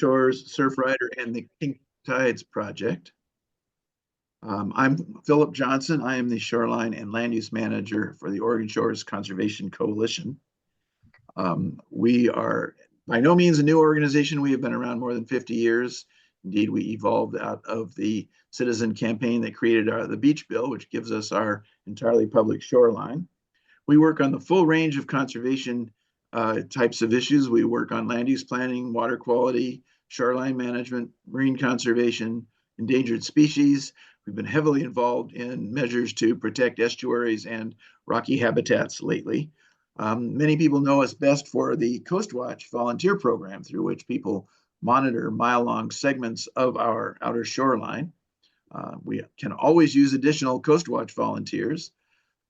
Shores, Surfrider, and the Pink Tides Project. I'm Philip Johnson. I am the Shoreline and Land Use Manager for the Oregon Shores Conservation Coalition. We are by no means a new organization. We have been around more than 50 years. Indeed, we evolved out of the citizen campaign that created the Beach Bill, which gives us our entirely public shoreline. We work on the full range of conservation types of issues. We work on land use planning, water quality, shoreline management, marine conservation, endangered species. We've been heavily involved in measures to protect estuaries and rocky habitats lately. Many people know us best for the Coast Watch volunteer program, through which people monitor mile-long segments of our outer shoreline. We can always use additional Coast Watch volunteers.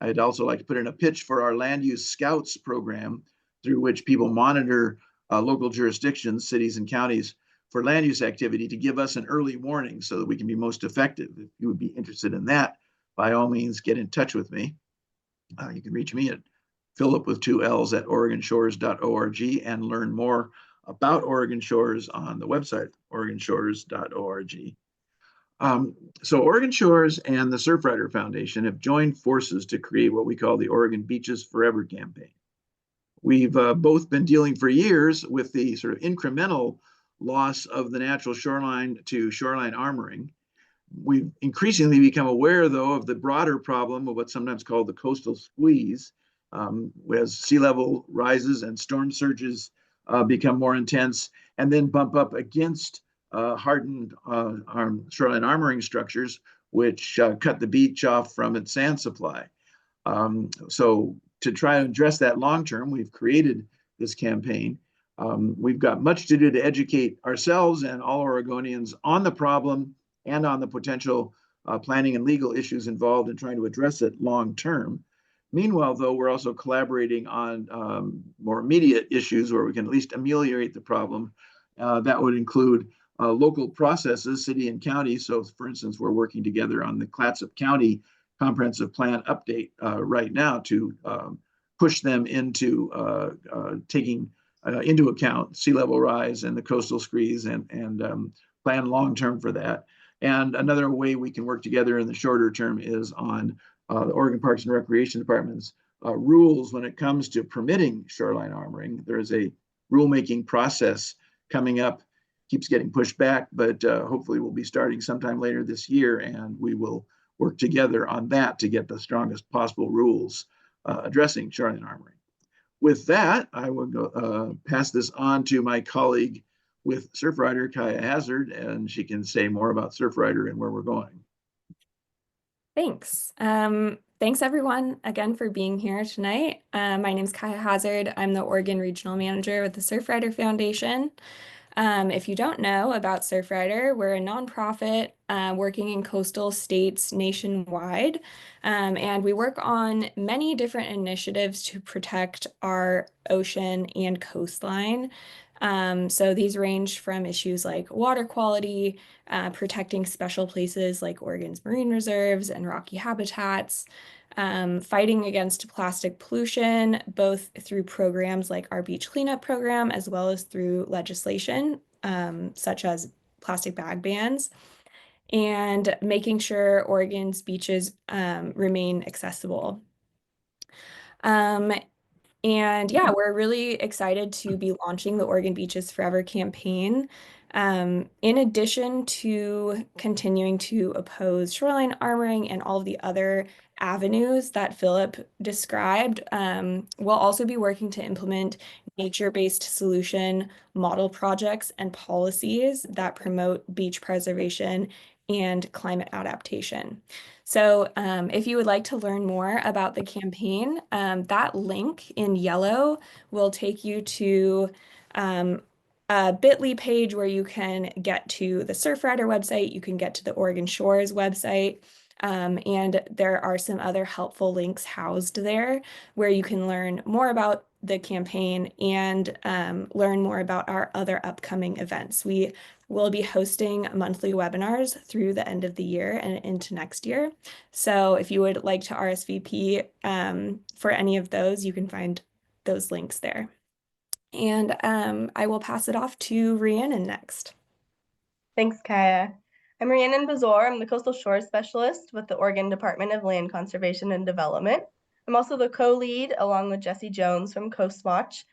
I'd also like to put in a pitch for our Land Use Scouts program, through which people monitor local jurisdictions, cities and counties for land use activity to give us an early warning so that we can be most effective. If you would be interested in that, by all means, get in touch with me. You can reach me at Philip with 2 L's at oregonshores.org and learn more about Oregon Shores on the website, oregonshores.org. So Oregon Shores and the Surfrider Foundation have joined forces to create what we call the Oregon Beaches Forever campaign. We've both been dealing for years with the sort of incremental loss of the natural shoreline to shoreline armoring. We've increasingly become aware, though, of the broader problem of what's sometimes called the coastal squeeze, as sea level rises and storm surges become more intense and then bump up against hardened shoreline armoring structures, which cut the beach off from its sand supply. So to try to address that long term, we've created this campaign. We've got much to do to educate ourselves and all Oregonians on the problem and on the potential planning and legal issues involved in trying to address it long term. Meanwhile, though, we're also collaborating on more immediate issues where we can at least ameliorate the problem. That would include local processes, city and county. So, for instance, we're working together on the Clatsop County Comprehensive Plan update right now to push them into taking into account sea level rise and the coastal squeeze and plan long term for that. And another way we can work together in the shorter term is on the Oregon Parks and Recreation Department's rules when it comes to permitting shoreline armoring. There is a rulemaking process coming up, keeps getting pushed back, but hopefully we'll be starting sometime later this year, and we will work together on that to get the strongest possible rules addressing shoreline armoring. With that, I will go, pass this on to my colleague with Surfrider, Kaya Hazard, and she can say more about Surfrider and where we're going. Thanks. Thanks everyone again for being here tonight. My name is Kaya Hazard. I'm the Oregon Regional Manager with the Surfrider Foundation. If you don't know about Surfrider, we're a nonprofit working in coastal states nationwide, and we work on many different initiatives to protect our ocean and coastline. So these range from issues like water quality, protecting special places like Oregon's marine reserves and rocky habitats, fighting against plastic pollution, both through programs like our beach cleanup program, as well as through legislation, such as plastic bag bans, and making sure Oregon's beaches remain accessible. And yeah, we're really excited to be launching the Oregon Beaches Forever campaign. In addition to continuing to oppose shoreline armoring and all of the other avenues that Philip described, we'll also be working to implement nature-based solution model projects and policies that promote beach preservation and climate adaptation. So if you would like to learn more about the campaign, that link in yellow will take you to a bit.ly page where you can get to the Surfrider website, you can get to the Oregon Shores website, and there are some other helpful links housed there where you can learn more about the campaign and learn more about our other upcoming events. We will be hosting monthly webinars through the end of the year and into next year. So if you would like to RSVP for any of those, you can find those links there. And I will pass it off to Rhiannon next. Thanks, Kaya. I'm Rhiannon Bazor. I'm the Coastal Shores Specialist with the Oregon Department of Land Conservation and Development. I'm also the co-lead, along with Jesse Jones from Coast Watch,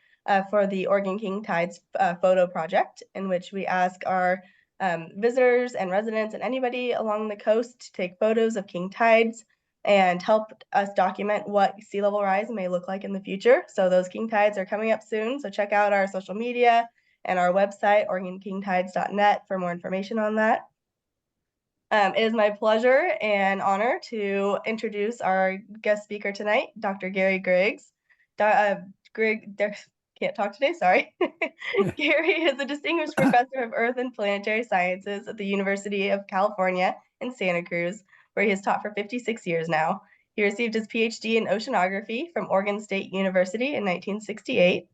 for the Oregon King Tides photo project, in which we ask our visitors and residents and anybody along the coast to take photos of king tides and help us document what sea level rise may look like in the future. So those king tides are coming up soon, so check out our social media and our website, OregonKingTides.net, for more information on that. It is my pleasure and honor to introduce our guest speaker tonight, Dr. Gary Griggs. Can't talk today, sorry. Gary is a distinguished professor of Earth and Planetary Sciences at the University of California in Santa Cruz, where he has taught for 56 years now. He received his PhD in oceanography from Oregon State University in 1968.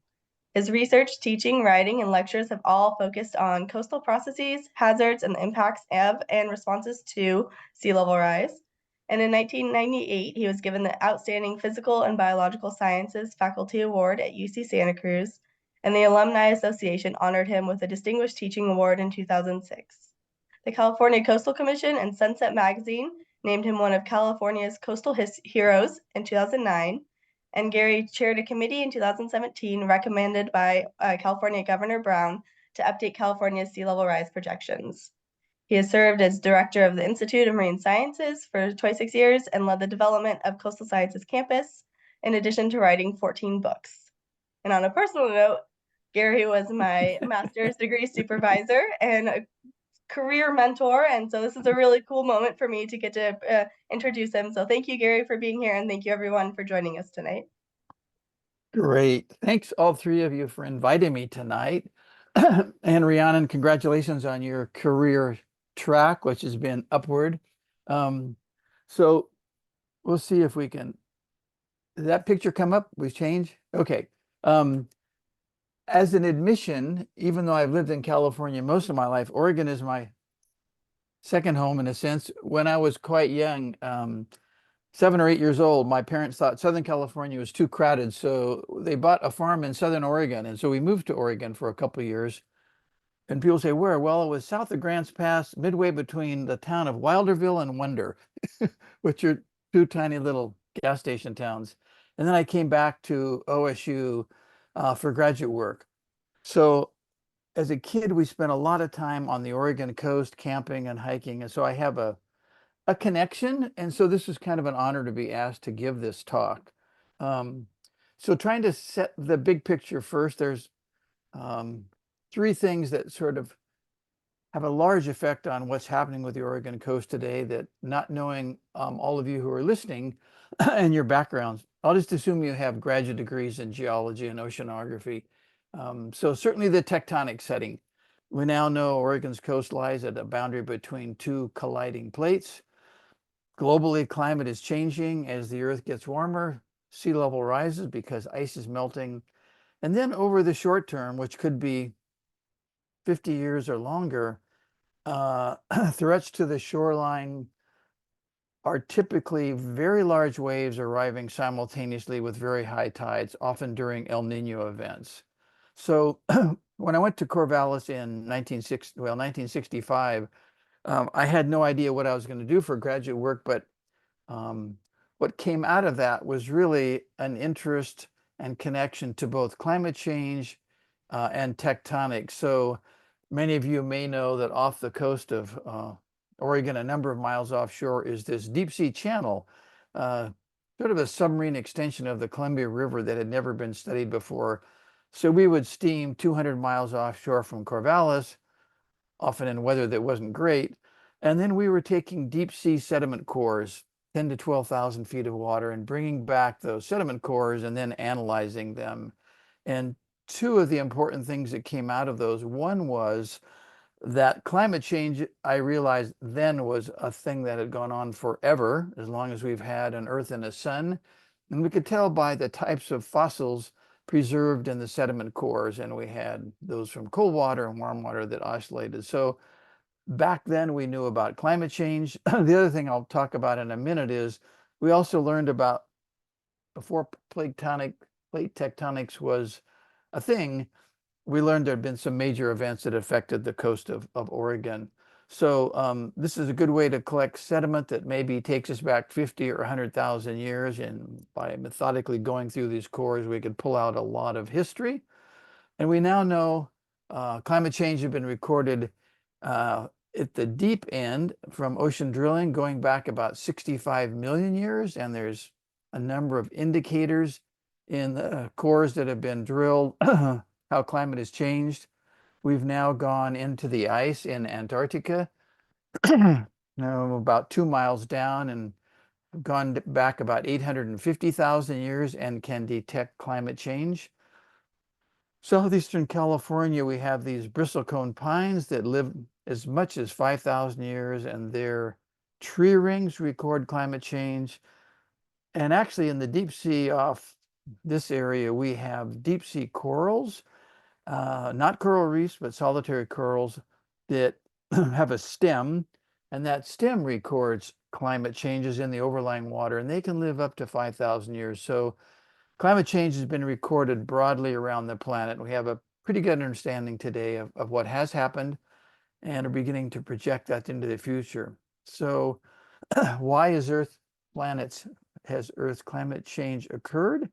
His research, teaching, writing, and lectures have all focused on coastal processes, hazards, and the impacts of and responses to sea level rise. And in 1998, he was given the Outstanding Physical and Biological Sciences Faculty Award at UC Santa Cruz, and the Alumni Association honored him with a Distinguished Teaching Award in 2006. The California Coastal Commission and Sunset Magazine named him one of California's coastal heroes in 2009. And Gary chaired a committee in 2017 recommended by California Governor Brown to update California's sea level rise projections. He has served as director of the Institute of Marine Sciences for 26 years and led the development of Coastal Sciences Campus, in addition to writing 14 books. And on a personal note, Gary was my master's degree supervisor and a career mentor, and so this is a really cool moment for me to get to introduce him. So thank you, Gary, for being here, and thank you everyone for joining us tonight. Great. Thanks all three of you for inviting me tonight. And Rhiannon, congratulations on your career track, which has been upward. So we'll see if we can, did that picture come up? We change? Okay. As an admission, even though I've lived in California most of my life, Oregon is my second home in a sense. When I was quite young, 7 or 8 years old, my parents thought Southern California was too crowded, so they bought a farm in Southern Oregon, and so we moved to Oregon for a couple of years. And people say, where? Well, it was south of Grants Pass, midway between the town of Wilderville and Wonder, which are two tiny little gas station towns. And then I came back to OSU for graduate work. So as a kid, we spent a lot of time on the Oregon coast camping and hiking. And so I have a connection. And so this is kind of an honor to be asked to give this talk. So trying to set the big picture first, there's 3 things that sort of have a large effect on what's happening with the Oregon coast today, that not knowing all of you who are listening and your backgrounds, I'll just assume you have graduate degrees in geology and oceanography. So certainly the tectonic setting. We now know Oregon's coast lies at a boundary between 2 colliding plates. Globally, climate is changing as the Earth gets warmer, sea level rises because ice is melting. And then over the short term, which could be 50 years or longer, threats to the shoreline are typically very large waves arriving simultaneously with very high tides, often during El Nino events. So when I went to Corvallis in 1965, I had no idea what I was going to do for graduate work, but what came out of that was really an interest and connection to both climate change and tectonics. So many of you may know that off the coast of Oregon, a number of miles offshore, is this deep sea channel, sort of a submarine extension of the Columbia River that had never been studied before. So we would steam 200 miles offshore from Corvallis, often in weather that wasn't great. And then we were taking deep sea sediment cores, 10 to 12,000 feet of water, and bringing back those sediment cores and then analyzing them. And 2 of the important things that came out of those, one was that climate change, I realized then, was a thing that had gone on forever, as long as we've had an Earth and a sun. And we could tell by the types of fossils preserved in the sediment cores, and we had those from cold water and warm water that oscillated. So back then we knew about climate change. The other thing I'll talk about in a minute is we also learned about, before plate tectonics was a thing, we learned there had been some major events that affected the coast of Oregon. So this is a good way to collect sediment that maybe takes us back 50 or 100,000 years. And by methodically going through these cores, we could pull out a lot of history. And we now know climate change has been recorded at the deep end from ocean drilling going back about 65 million years. And there's a number of indicators in the cores that have been drilled how climate has changed. We've now gone into the ice in Antarctica, about 2 miles down, and gone back about 850,000 years and can detect climate change. Southeastern California, we have these bristlecone pines that live as much as 5,000 years, and their tree rings record climate change. And actually in the deep sea off this area, we have deep sea corals, not coral reefs, but solitary corals that have a stem, and that stem records climate changes in the overlying water, and they can live up to 5,000 years. So climate change has been recorded broadly around the planet. We have a pretty good understanding today of what has happened and are beginning to project that into the future. So why is has Earth's climate change occurred?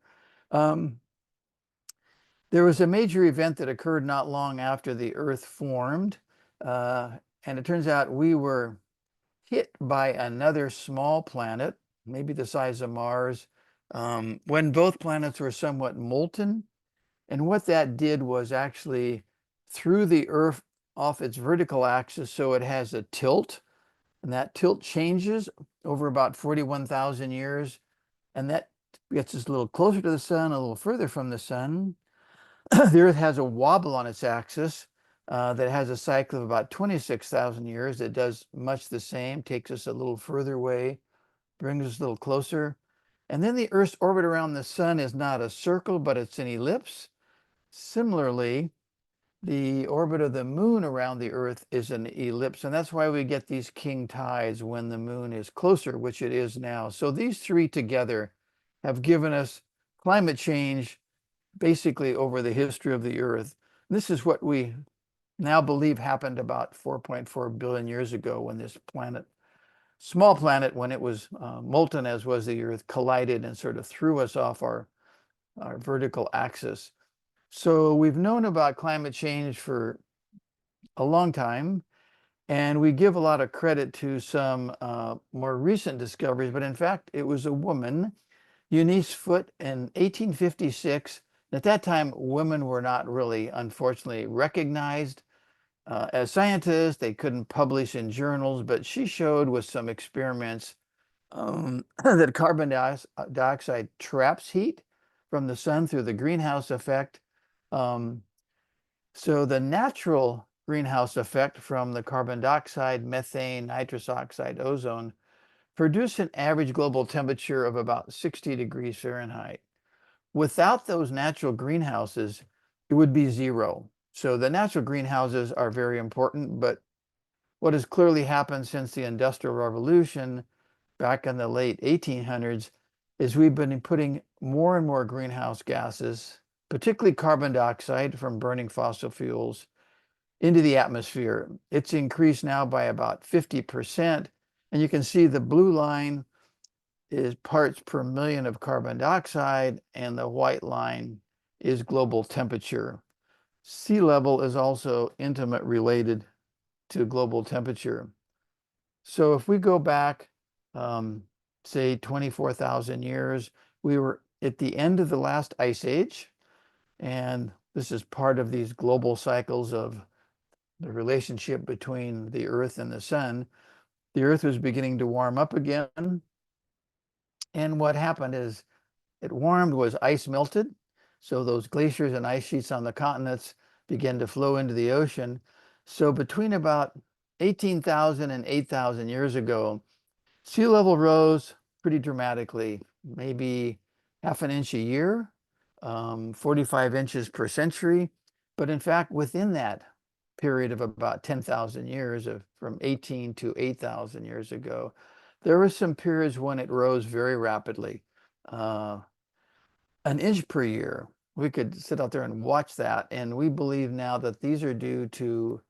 There was a major event that occurred not long after the Earth formed, and it turns out we were hit by another small planet, maybe the size of Mars, when both planets were somewhat molten. And what that did was actually threw the Earth off its vertical axis, so it has a tilt, and that tilt changes over about 41,000 years, and that gets us a little closer to the sun, a little further from the sun. The Earth has a wobble on its axis that has a cycle of about 26,000 years. It does much the same, takes us a little further away, brings us a little closer. And then the Earth's orbit around the sun is not a circle, but it's an ellipse. Similarly, the orbit of the moon around the Earth is an ellipse, and that's why we get these king tides when the moon is closer, which it is now. So these three together have given us climate change basically over the history of the Earth. This is what we now believe happened about 4.4 billion years ago when this planet, small planet, when it was molten as was the Earth, collided and sort of threw us off our vertical axis. So we've known about climate change for a long time, and we give a lot of credit to some more recent discoveries, but in fact, it was a woman, Eunice Foote, in 1856. At that time, women were not really, unfortunately, recognized as scientists. They couldn't publish in journals, but she showed with some experiments that carbon dioxide traps heat from the sun through the greenhouse effect. So the natural greenhouse effect from the carbon dioxide, methane, nitrous oxide, ozone produce an average global temperature of about 60 degrees Fahrenheit. Without those natural greenhouses, it would be 0. So the natural greenhouses are very important, but what has clearly happened since the Industrial Revolution back in the late 1800s is we've been putting more and more greenhouse gases, particularly carbon dioxide from burning fossil fuels, into the atmosphere. It's increased now by about 50%. And you can see the blue line is parts per million of carbon dioxide, and the white line is global temperature. Sea level is also intimately related to global temperature. So if we go back, say 24,000 years, we were at the end of the last ice age. And this is part of these global cycles of the relationship between the Earth and the sun. The Earth was beginning to warm up again. And what happened is it warmed was ice melted. So those glaciers and ice sheets on the continents began to flow into the ocean. So between about 18,000 and 8,000 years ago, sea level rose pretty dramatically, maybe half an inch a year, 45 inches per century. But in fact, within that period of about 10,000 years, from 18 to 8,000 years ago, there were some periods when it rose very rapidly. An inch per year we could sit out there and watch that. And we believe now that these are due to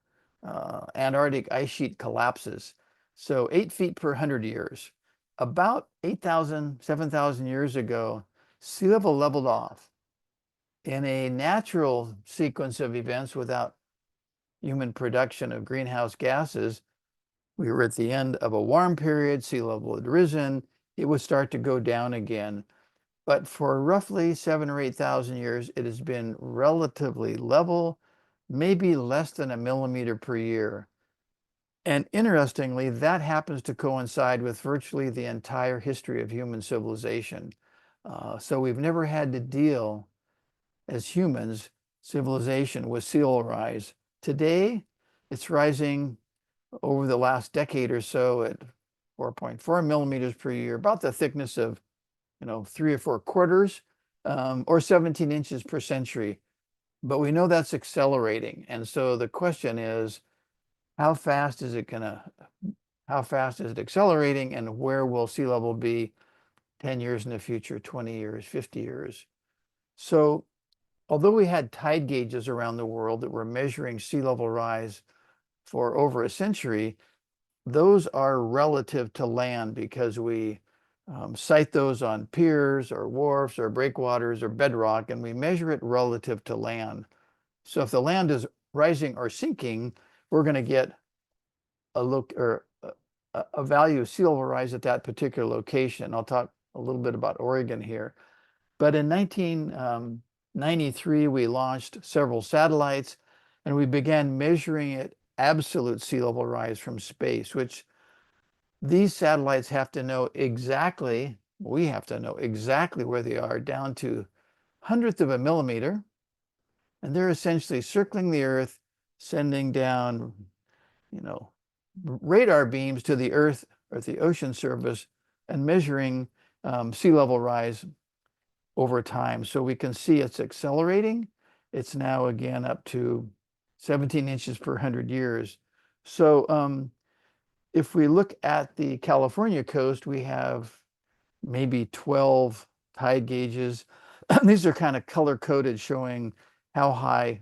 Antarctic ice sheet collapses. So 8 feet per 100 years. About 8,000, 7,000 years ago, sea level leveled off. In a natural sequence of events without human production of greenhouse gases, we were at the end of a warm period, sea level had risen, it would start to go down again. But for roughly 7,000 or 8,000 years, it has been relatively level, maybe less than a millimeter per year. And interestingly, that happens to coincide with virtually the entire history of human civilization. So we've never had to deal, as humans, civilization, with sea level rise. Today, it's rising over the last decade or so at 4.4 millimeters per year, about the thickness of 3 or 4 quarters, or 17 inches per century. But we know that's accelerating. And so the question is, how fast is it accelerating, and where will sea level be 10 years in the future, 20 years, 50 years? So although we had tide gauges around the world that were measuring sea level rise for over a century, those are relative to land because we cite those on piers or wharfs or breakwaters or bedrock, and we measure it relative to land. So if the land is rising or sinking, we're going to get a value of sea level rise at that particular location. I'll talk a little bit about Oregon here. But in 1993, we launched several satellites, and we began measuring at absolute sea level rise from space, which these satellites have to know exactly, we have to know exactly where they are, down to hundredth of a millimeter. And they're essentially circling the Earth, sending down, radar beams to the Earth or the ocean surface and measuring sea level rise over time. So we can see it's accelerating. It's now again up to 17 inches per 100 years. So if we look at the California coast, we have maybe 12 tide gauges. These are kind of color-coded, showing how high,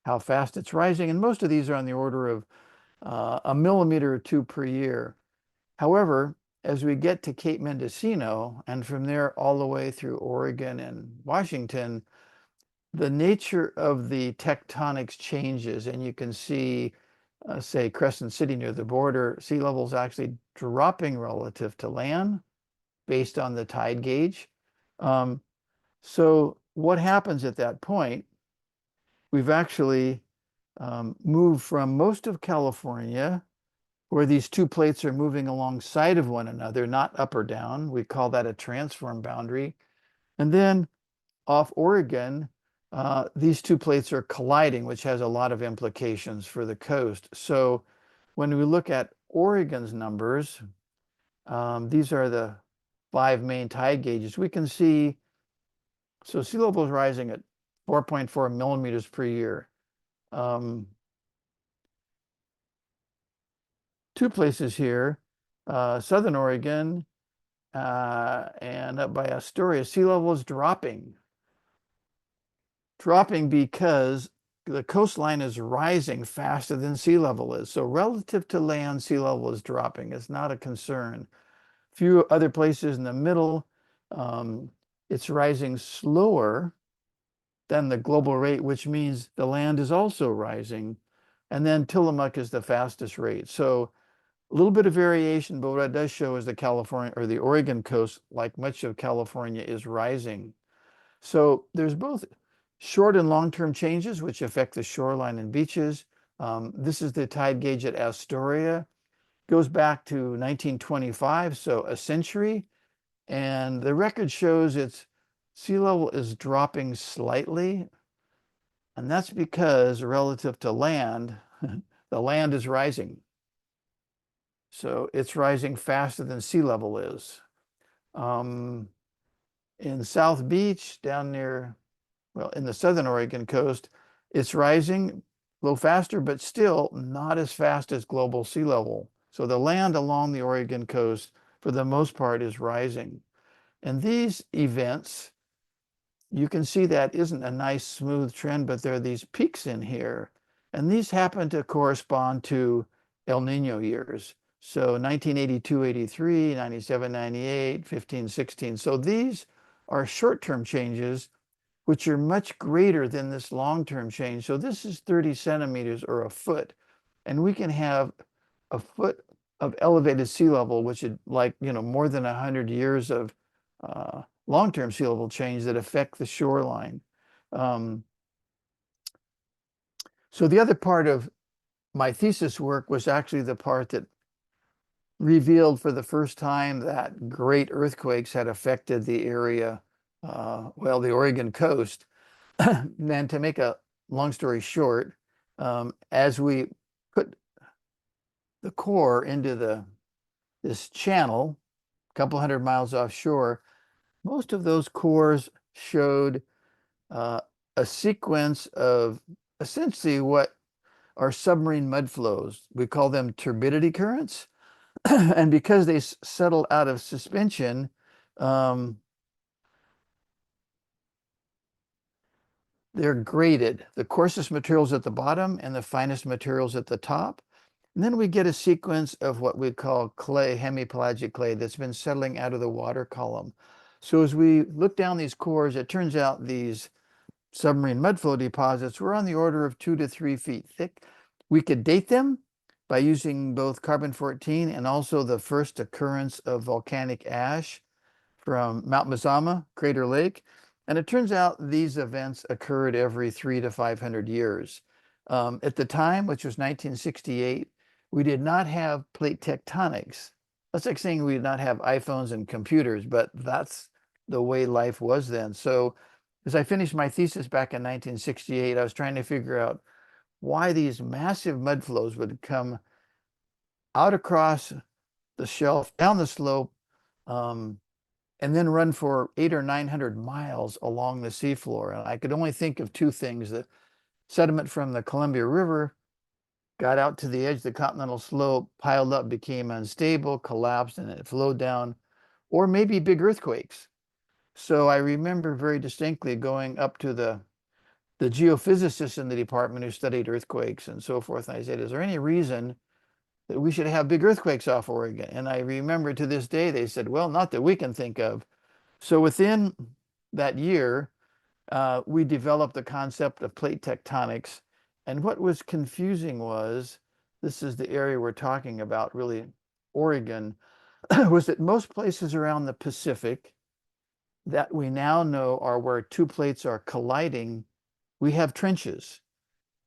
how fast it's rising. And most of these are on the order of a millimeter or 2 per year. However, as we get to Cape Mendocino, and from there all the way through Oregon and Washington, the nature of the tectonics changes, and you can see, say, Crescent City near the border, sea level is actually dropping relative to land based on the tide gauge. So what happens at that point? We've actually moved from most of California, where these two plates are moving alongside of one another, not up or down. We call that a transform boundary. And then off Oregon, these two plates are colliding, which has a lot of implications for the coast. So when we look at Oregon's numbers, these are the 5 main tide gauges. We can see, so sea level is rising at 4.4 millimeters per year. Two places here, Southern Oregon and up by Astoria, sea level is dropping. Dropping because the coastline is rising faster than sea level is. So relative to land, sea level is dropping. It's not a concern. A few other places in the middle, it's rising slower than the global rate, which means the land is also rising. And then Tillamook is the fastest rate. So a little bit of variation, but what it does show is the California or the Oregon coast, like much of California, is rising. So there's both short and long-term changes which affect the shoreline and beaches. This is the tide gauge at Astoria. Goes back to 1925, so a century. And the record shows its sea level is dropping slightly. And that's because relative to land, the land is rising. So it's rising faster than sea level is. In South Beach, down near, well, in the Southern Oregon coast, it's rising a little faster, but still not as fast as global sea level. So the land along the Oregon coast, for the most part, is rising. And these events you can see that isn't a nice smooth trend, but there are these peaks in here. And these happen to correspond to El Nino years. So 1982, 83, 97, 98, 15, 16. So these are short-term changes, which are much greater than this long-term change. So this is 30 centimeters or a foot. And we can have a foot of elevated sea level, which is like, more than 100 years of long-term sea level change that affect the shoreline. So the other part of my thesis work was actually the part that revealed for the first time that great earthquakes had affected the area, the Oregon coast. And to make a long story short, as we put the core into this channel, a couple hundred miles offshore, most of those cores showed a sequence of essentially what are submarine mud flows. We call them turbidity currents. And because they settle out of suspension, they're graded. The coarsest materials at the bottom and the finest materials at the top. And then we get a sequence of what we call clay, hemipelagic clay, that's been settling out of the water column. So as we look down these cores, it turns out these submarine mudflow deposits were on the order of 2 to 3 feet thick. We could date them by using both carbon-14 and also the first occurrence of volcanic ash from Mount Mazama, Crater Lake. And it turns out these events occurred every 300 to 500 years. At the time, which was 1968, we did not have plate tectonics. That's like saying we did not have iPhones and computers, but that's the way life was then. So as I finished my thesis back in 1968, I was trying to figure out why these massive mud flows would come out across the shelf, down the slope, and then run for 800 or 900 miles along the seafloor. And I could only think of two things: the sediment from the Columbia River got out to the edge of the continental slope, piled up, became unstable, collapsed, and it flowed down, or maybe big earthquakes. So I remember very distinctly going up to the geophysicists in the department who studied earthquakes and so forth. And I said, is there any reason that we should have big earthquakes off Oregon? And I remember to this day, they said, well, not that we can think of. So within that year, we developed the concept of plate tectonics. And what was confusing was, this is the area we're talking about, really, Oregon, was that most places around the Pacific that we now know are where two plates are colliding, we have trenches.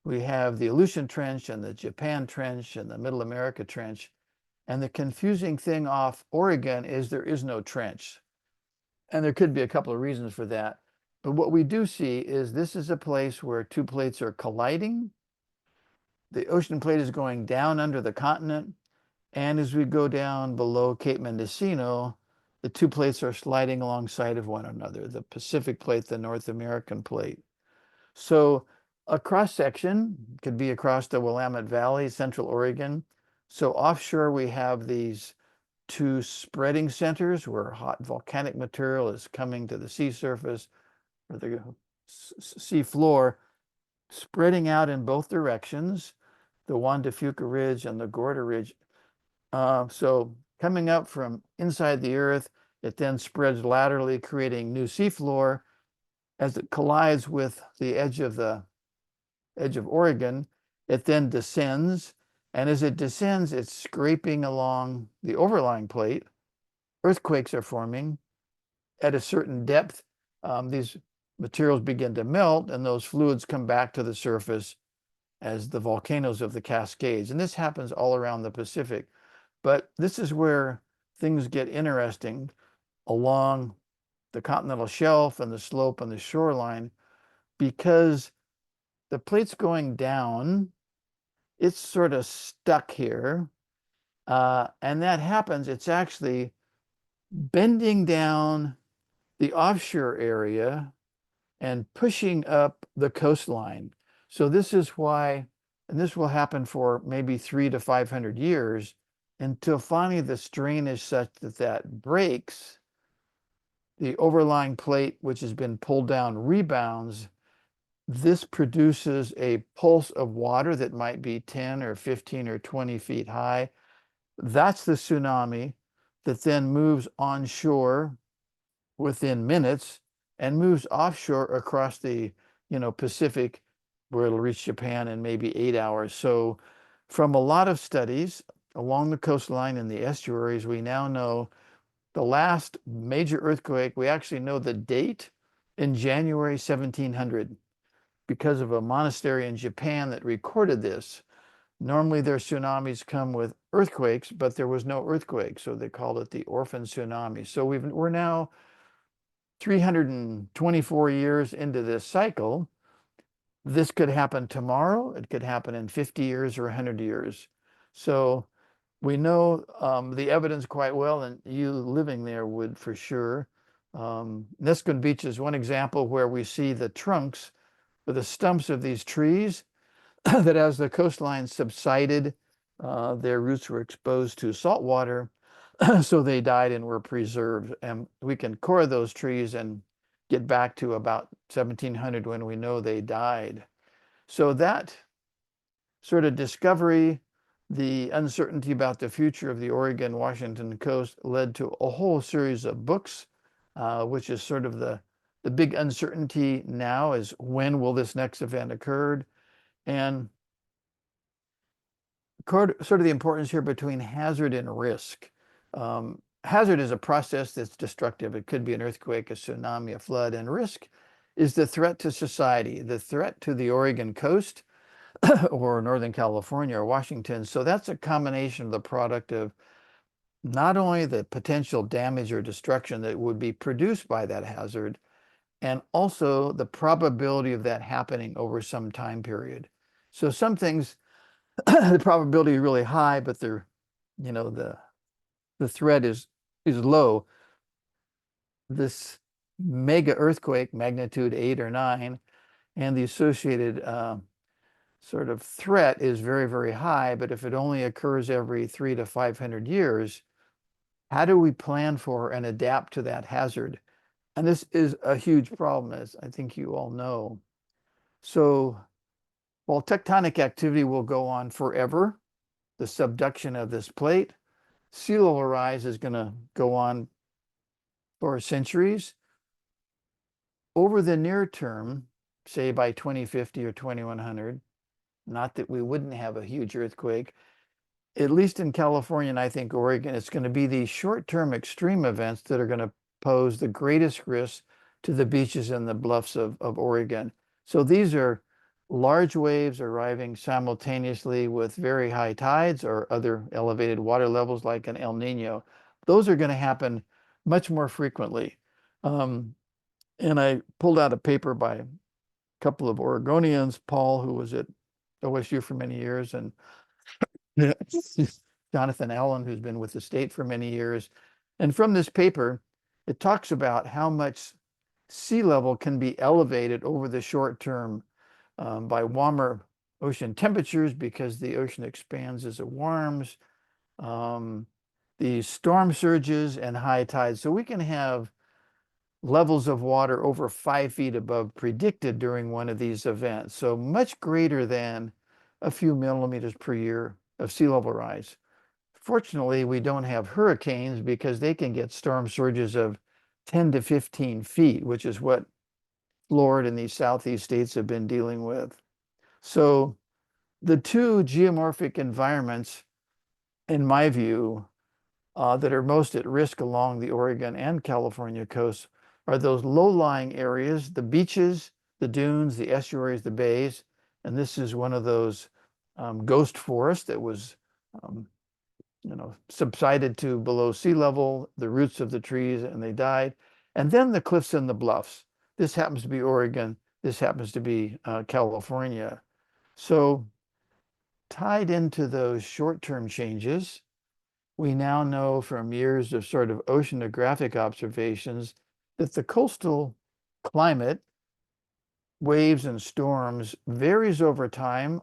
We have the Aleutian Trench and the Japan Trench and the Middle America Trench. And the confusing thing off Oregon is there is no trench. And there could be a couple of reasons for that. But what we do see is this is a place where two plates are colliding. The ocean plate is going down under the continent. And as we go down below Cape Mendocino, the two plates are sliding alongside of one another, the Pacific plate, the North American plate. So a cross section could be across the Willamette Valley, Central Oregon. So offshore, we have these two spreading centers where hot volcanic material is coming to the sea surface or the sea floor, spreading out in both directions, the Juan de Fuca Ridge and the Gorda Ridge. So coming up from inside the earth, it then spreads laterally, creating new seafloor. As it collides with the edge of Oregon, it then descends. And as it descends, it's scraping along the overlying plate. Earthquakes are forming. At a certain depth, these materials begin to melt, and those fluids come back to the surface as the volcanoes of the Cascades. And this happens all around the Pacific. But this is where things get interesting along the continental shelf and the slope and the shoreline, because the plate's going down, it's sort of stuck here. And that happens, it's actually bending down the offshore area and pushing up the coastline. So this is why, and this will happen for maybe 300 to 500 years, until finally the strain is such that that breaks, the overlying plate, which has been pulled down, rebounds. This produces a pulse of water that might be 10 or 15 or 20 feet high. That's the tsunami that then moves onshore within minutes and moves offshore across the, Pacific, where it'll reach Japan in maybe 8 hours. So from a lot of studies along the coastline and the estuaries, we now know the last major earthquake, we actually know the date, in January 1700, because of a monastery in Japan that recorded this. Normally their tsunamis come with earthquakes, but there was no earthquake, so they called it the orphan tsunami. So we're now 324 years into this cycle. This could happen tomorrow. It could happen in 50 years or 100 years. So we know the evidence quite well, and you living there would for sure. Nisquam Beach is one example where we see the trunks or the stumps of these trees that as the coastline subsided, their roots were exposed to salt water, so they died and were preserved. And we can core those trees and get back to about 1700 when we know they died. So that sort of discovery, the uncertainty about the future of the Oregon-Washington coast, led to a whole series of books, which is sort of the big uncertainty now is when will this next event occur? And sort of the importance here between hazard and risk. Hazard is a process that's destructive. It could be an earthquake, a tsunami, a flood, and risk is the threat to society, the threat to the Oregon coast or Northern California or Washington. So that's a combination of the product of not only the potential damage or destruction that would be produced by that hazard, and also the probability of that happening over some time period. So some things, the probability is really high, but they're, the threat is low. This mega earthquake, magnitude 8 or 9, and the associated sort of threat is very, very high. But if it only occurs every 300 to 500 years, how do we plan for and adapt to that hazard? And this is a huge problem, as I think you all know. So while tectonic activity will go on forever, the subduction of this plate, sea level rise is going to go on for centuries. Over the near term, say by 2050 or 2100, not that we wouldn't have a huge earthquake, at least in California and I think Oregon, it's going to be these short-term extreme events that are going to pose the greatest risk to the beaches and the bluffs of Oregon. So these are large waves arriving simultaneously with very high tides or other elevated water levels like an El Nino. Those are going to happen much more frequently. And I pulled out a paper by a couple of Oregonians, Paul, who was at OSU for many years, and Jonathan Allen, who's been with the state for many years. And from this paper, it talks about how much sea level can be elevated over the short term by warmer ocean temperatures because the ocean expands as it warms, the storm surges and high tides. So we can have levels of water over 5 feet above predicted during one of these events. So much greater than a few millimeters per year of sea level rise. Fortunately, we don't have hurricanes because they can get storm surges of 10 to 15 feet, which is what Florida and these southeast states have been dealing with. So the two geomorphic environments, in my view, that are most at risk along the Oregon and California coasts are those low-lying areas, the beaches, the dunes, the estuaries, the bays. And this is one of those ghost forests that was subsided to below sea level, the roots of the trees, and they died. And then the cliffs and the bluffs. This happens to be Oregon. This happens to be California. So tied into those short-term changes, we now know from years of sort of oceanographic observations that the coastal climate, waves and storms, varies over time,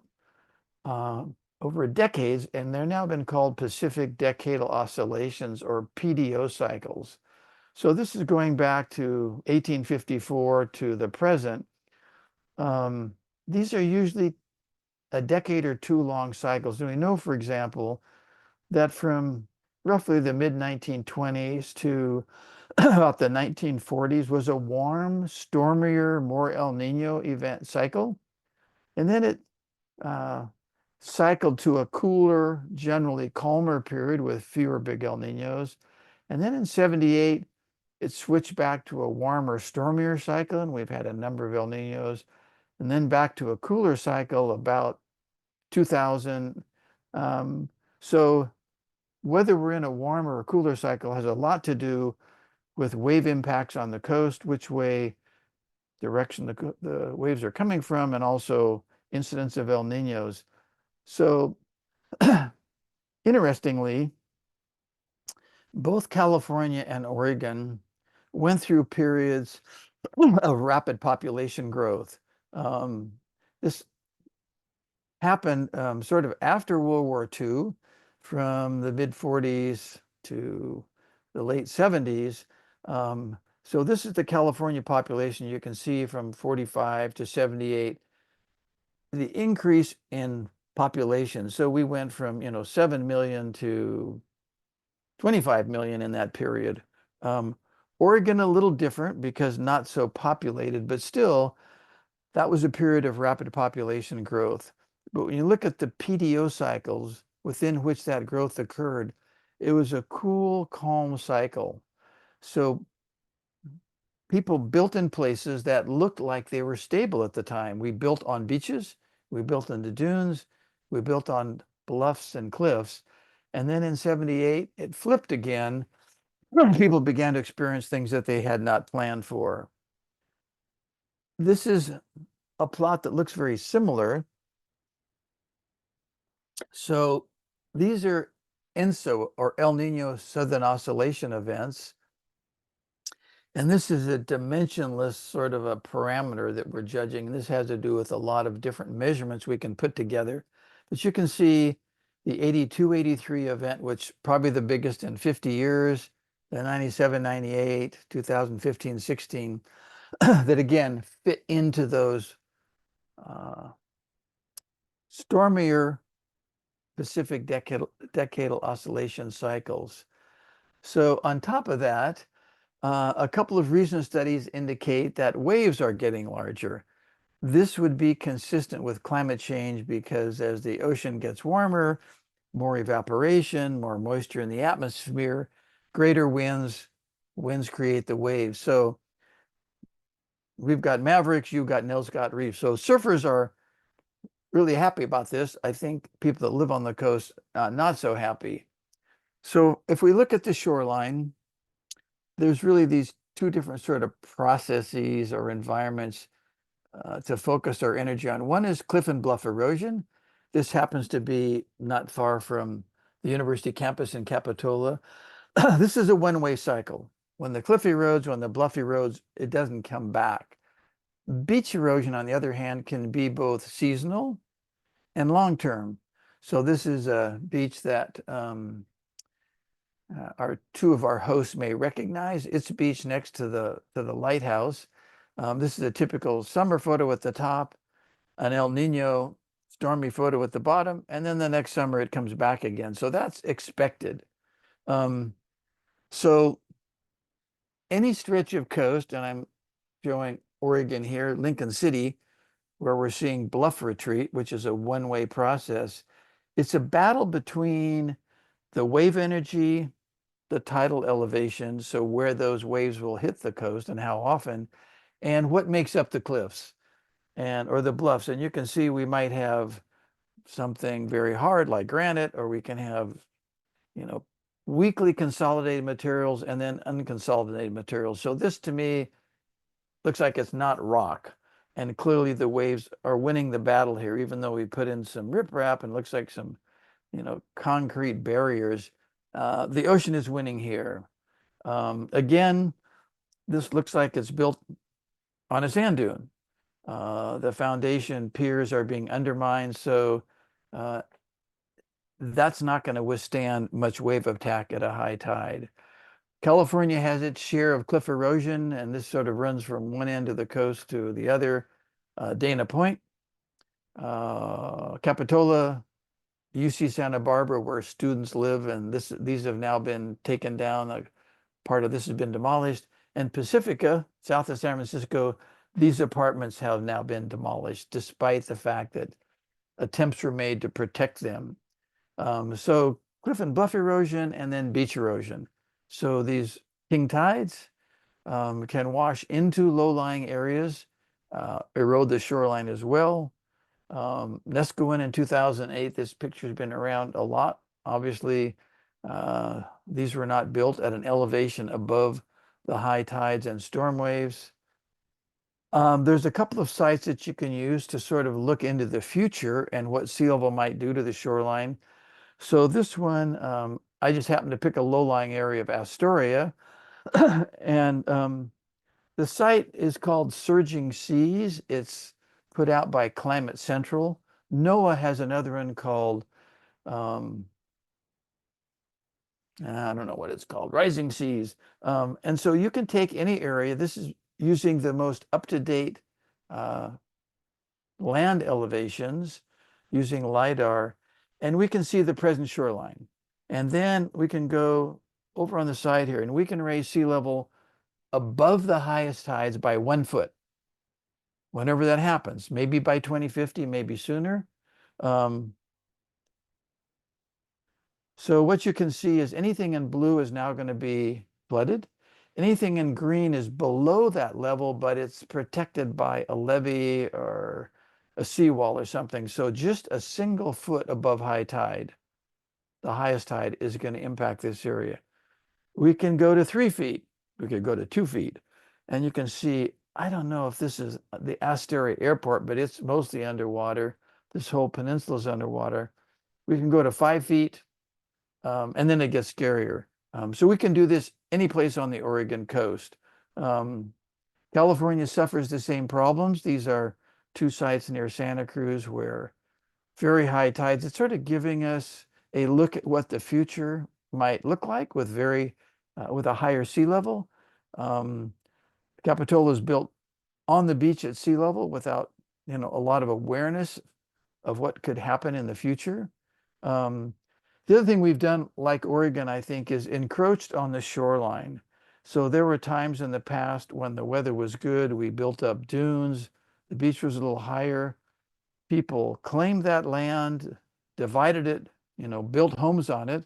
over decades, and they're now been called Pacific Decadal Oscillations or PDO cycles. So this is going back to 1854 to the present. These are usually a decade or two long cycles. And we know, for example, that from roughly the mid-1920s to about the 1940s was a warm, stormier, more El Nino event cycle. And then it cycled to a cooler, generally calmer period with fewer big El Ninos. And then in 78, it switched back to a warmer, stormier cycle, and we've had a number of El Ninos. And then back to a cooler cycle about 2000. So whether we're in a warmer or cooler cycle has a lot to do with wave impacts on the coast, which way direction the waves are coming from, and also incidence of El Ninos. So interestingly, both California and Oregon went through periods of rapid population growth. This happened sort of after World War II, from the mid-40s to the late 70s. So this is the California population. You can see from 45 to 78, the increase in population. So we went from 7 million to 25 million in that period. Oregon a little different because not so populated, but still that was a period of rapid population growth. But when you look at the PDO cycles within which that growth occurred, it was a cool, calm cycle. So people built in places that looked like they were stable at the time. We built on beaches, we built in the dunes, we built on bluffs and cliffs. And then in 78, it flipped again. People began to experience things that they had not planned for. This is a plot that looks very similar. So these are ENSO, or El Nino Southern Oscillation events. And this is a dimensionless sort of a parameter that we're judging. And this has to do with a lot of different measurements we can put together. But you can see the 82-83 event, which probably the biggest in 50 years, the 97-98, 2015-16, that again fit into those stormier Pacific decadal oscillation cycles. So on top of that, a couple of recent studies indicate that waves are getting larger. This would be consistent with climate change because as the ocean gets warmer, more evaporation, more moisture in the atmosphere, greater winds create the waves. So we've got Mavericks, you've got Nels Scott Reef. So surfers are really happy about this. I think people that live on the coast, not so happy. So if we look at the shoreline, there's really these two different sort of processes or environments to focus our energy on. One is cliff and bluff erosion. This happens to be not far from the university campus in Capitola. This is a one-way cycle. When the cliff erodes, when the bluff erodes, it doesn't come back. Beach erosion, on the other hand, can be both seasonal and long-term. So this is a beach that two of our hosts may recognize. It's a beach next to the lighthouse. This is a typical summer photo at the top, an El Nino stormy photo at the bottom, and then the next summer it comes back again. So that's expected. So any stretch of coast, and I'm showing Oregon here, Lincoln City, where we're seeing bluff retreat, which is a one-way process. It's a battle between the wave energy, the tidal elevation, so where those waves will hit the coast and how often, and what makes up the cliffs or the bluffs. And you can see we might have something very hard like granite, or we can have, weakly consolidated materials and then unconsolidated materials. So this to me looks like it's not rock. And clearly the waves are winning the battle here, even though we put in some riprap and looks like some, concrete barriers. The ocean is winning here. Again, this looks like it's built on a sand dune. The foundation piers are being undermined, so that's not going to withstand much wave attack at a high tide. California has its share of cliff erosion, and this sort of runs from one end of the coast to the other. Dana Point, Capitola, UC Santa Barbara, where students live, and these have now been taken down. Part of this has been demolished. And Pacifica, south of San Francisco, these apartments have now been demolished, despite the fact that attempts were made to protect them. So cliff and bluff erosion, and then beach erosion. So these king tides can wash into low-lying areas, erode the shoreline as well. Nesquin in 2008, this picture's been around a lot. Obviously, these were not built at an elevation above the high tides and storm waves. There's a couple of sites that you can use to sort of look into the future and what sea level might do to the shoreline. So this one, I just happened to pick a low-lying area of Astoria, and the site is called Surging Seas. It's put out by Climate Central. NOAA has another one called, I don't know what it's called, Rising Seas. And so you can take any area. This is using the most up-to-date land elevations using LiDAR, and we can see the present shoreline. And then we can go over on the side here, and we can raise sea level above the highest tides by 1 foot. Whenever that happens, maybe by 2050, maybe sooner. So what you can see is anything in blue is now going to be flooded. Anything in green is below that level, but it's protected by a levee or a seawall or something. So just a single foot above high tide, the highest tide, is going to impact this area. We can go to 3 feet. We could go to 2 feet. And you can see, I don't know if this is the Astoria airport, but it's mostly underwater. This whole peninsula is underwater. We can go to 5 feet, and then it gets scarier. So we can do this any place on the Oregon coast. California suffers the same problems. These are 2 sites near Santa Cruz where very high tides. It's sort of giving us a look at what the future might look like with with a higher sea level. Capitola is built on the beach at sea level without, a lot of awareness of what could happen in the future. The other thing we've done, like Oregon, I think, is encroached on the shoreline. So there were times in the past when the weather was good, we built up dunes, the beach was a little higher. People claimed that land, divided it, built homes on it,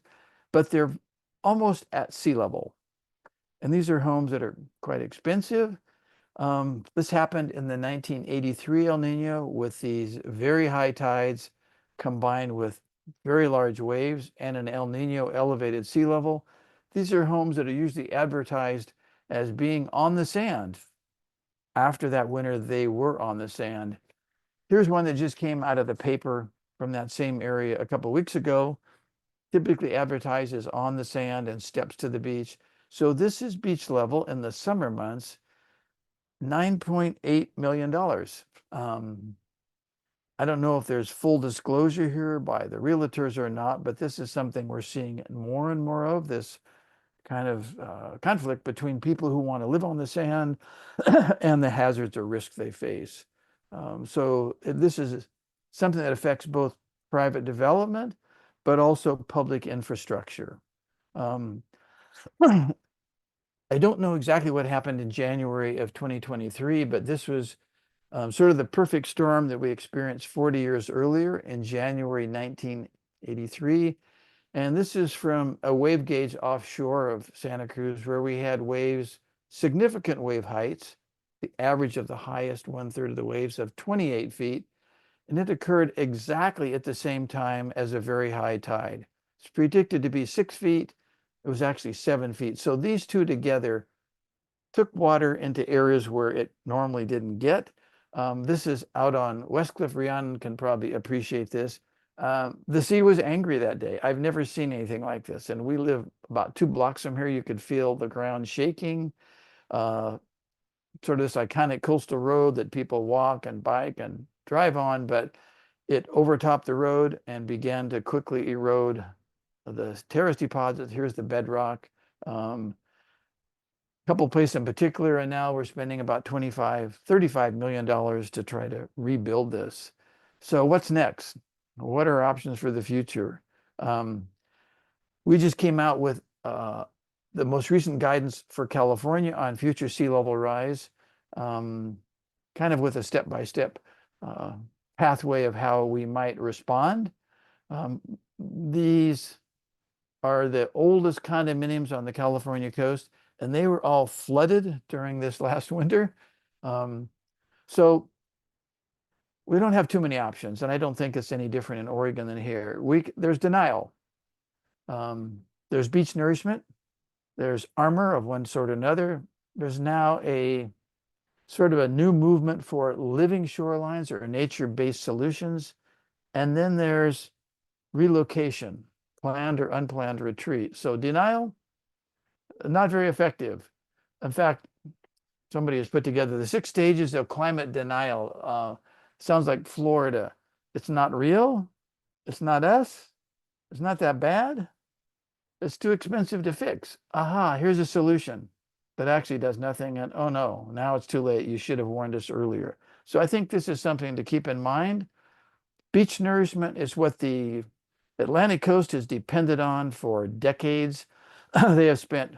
but they're almost at sea level. And these are homes that are quite expensive. This happened in the 1983 El Nino with these very high tides combined with very large waves and an El Nino elevated sea level. These are homes that are usually advertised as being on the sand. After that winter, they were on the sand. Here's one that just came out of the paper from that same area a couple of weeks ago. Typically advertises on the sand and steps to the beach. So this is beach level in the summer months, $9.8 million. I don't know if there's full disclosure here by the realtors or not, but this is something we're seeing more and more of, this kind of conflict between people who want to live on the sand and the hazards or risks they face. So this is something that affects both private development, but also public infrastructure. I don't know exactly what happened in January of 2023, but this was sort of the perfect storm that we experienced 40 years earlier in January 1983. And this is from a wave gauge offshore of Santa Cruz, where we had waves, significant wave heights, the average of the highest 1/3 of the waves of 28 feet. And it occurred exactly at the same time as a very high tide. It's predicted to be 6 feet. It was actually 7 feet. So these two together took water into areas where it normally didn't get. This is out on West Cliff. Rhiannon can probably appreciate this. The sea was angry that day. I've never seen anything like this. And we live about 2 blocks from here. You could feel the ground shaking. Sort of this iconic coastal road that people walk and bike and drive on, but it overtopped the road and began to quickly erode the terrace deposits. Here's the bedrock. couple places in particular, and now we're spending about $35 million to try to rebuild this. So what's next? What are options for the future? We just came out with the most recent guidance for California on future sea level rise, kind of with a step-by-step pathway of how we might respond. These are the oldest condominiums on the California coast, and they were all flooded during this last winter. So we don't have too many options, and I don't think it's any different in Oregon than here. There's denial. There's beach nourishment. There's armor of one sort or another. There's now a sort of a new movement for living shorelines or nature-based solutions. And then there's relocation, planned or unplanned retreat. So denial, not very effective. In fact, somebody has put together the 6 stages of climate denial. Sounds like Florida. It's not real. It's not us. It's not that bad. It's too expensive to fix. Aha, here's a solution that actually does nothing. And oh no, now it's too late. You should have warned us earlier. So I think this is something to keep in mind. Beach nourishment is what the Atlantic coast has depended on for decades. They have spent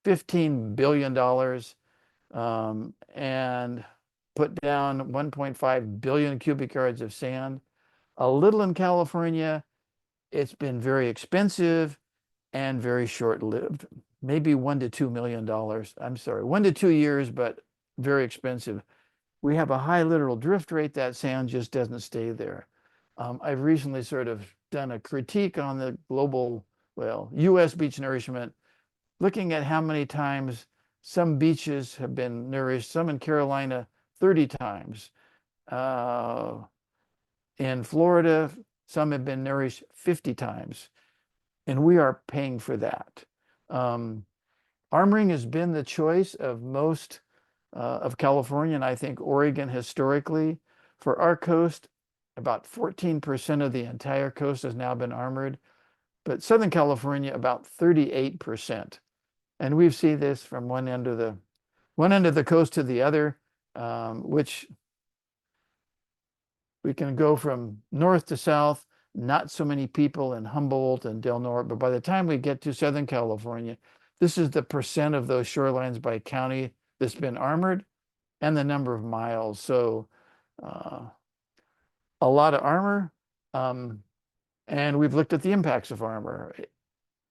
$15 billion and put down 1.5 billion cubic yards of sand. A little in California. It's been very expensive and very short-lived, maybe $1 to $2 million. I'm sorry, 1 to 2 years, but very expensive. We have a high literal drift rate. That sand just doesn't stay there. I've recently sort of done a critique on the global, well, US beach nourishment, looking at how many times some beaches have been nourished, some in Carolina 30 times. In Florida, some have been nourished 50 times. And we are paying for that. Armoring has been the choice of most of California, and I think Oregon historically. For our coast, about 14% of the entire coast has now been armored, but Southern California, about 38%. And we've seen this from one end of the coast to the other, which we can go from north to south. Not so many people in Humboldt and Del Norte, but by the time we get to Southern California, this is the percent of those shorelines by county that's been armored and the number of miles. So a lot of armor, and we've looked at the impacts of armor.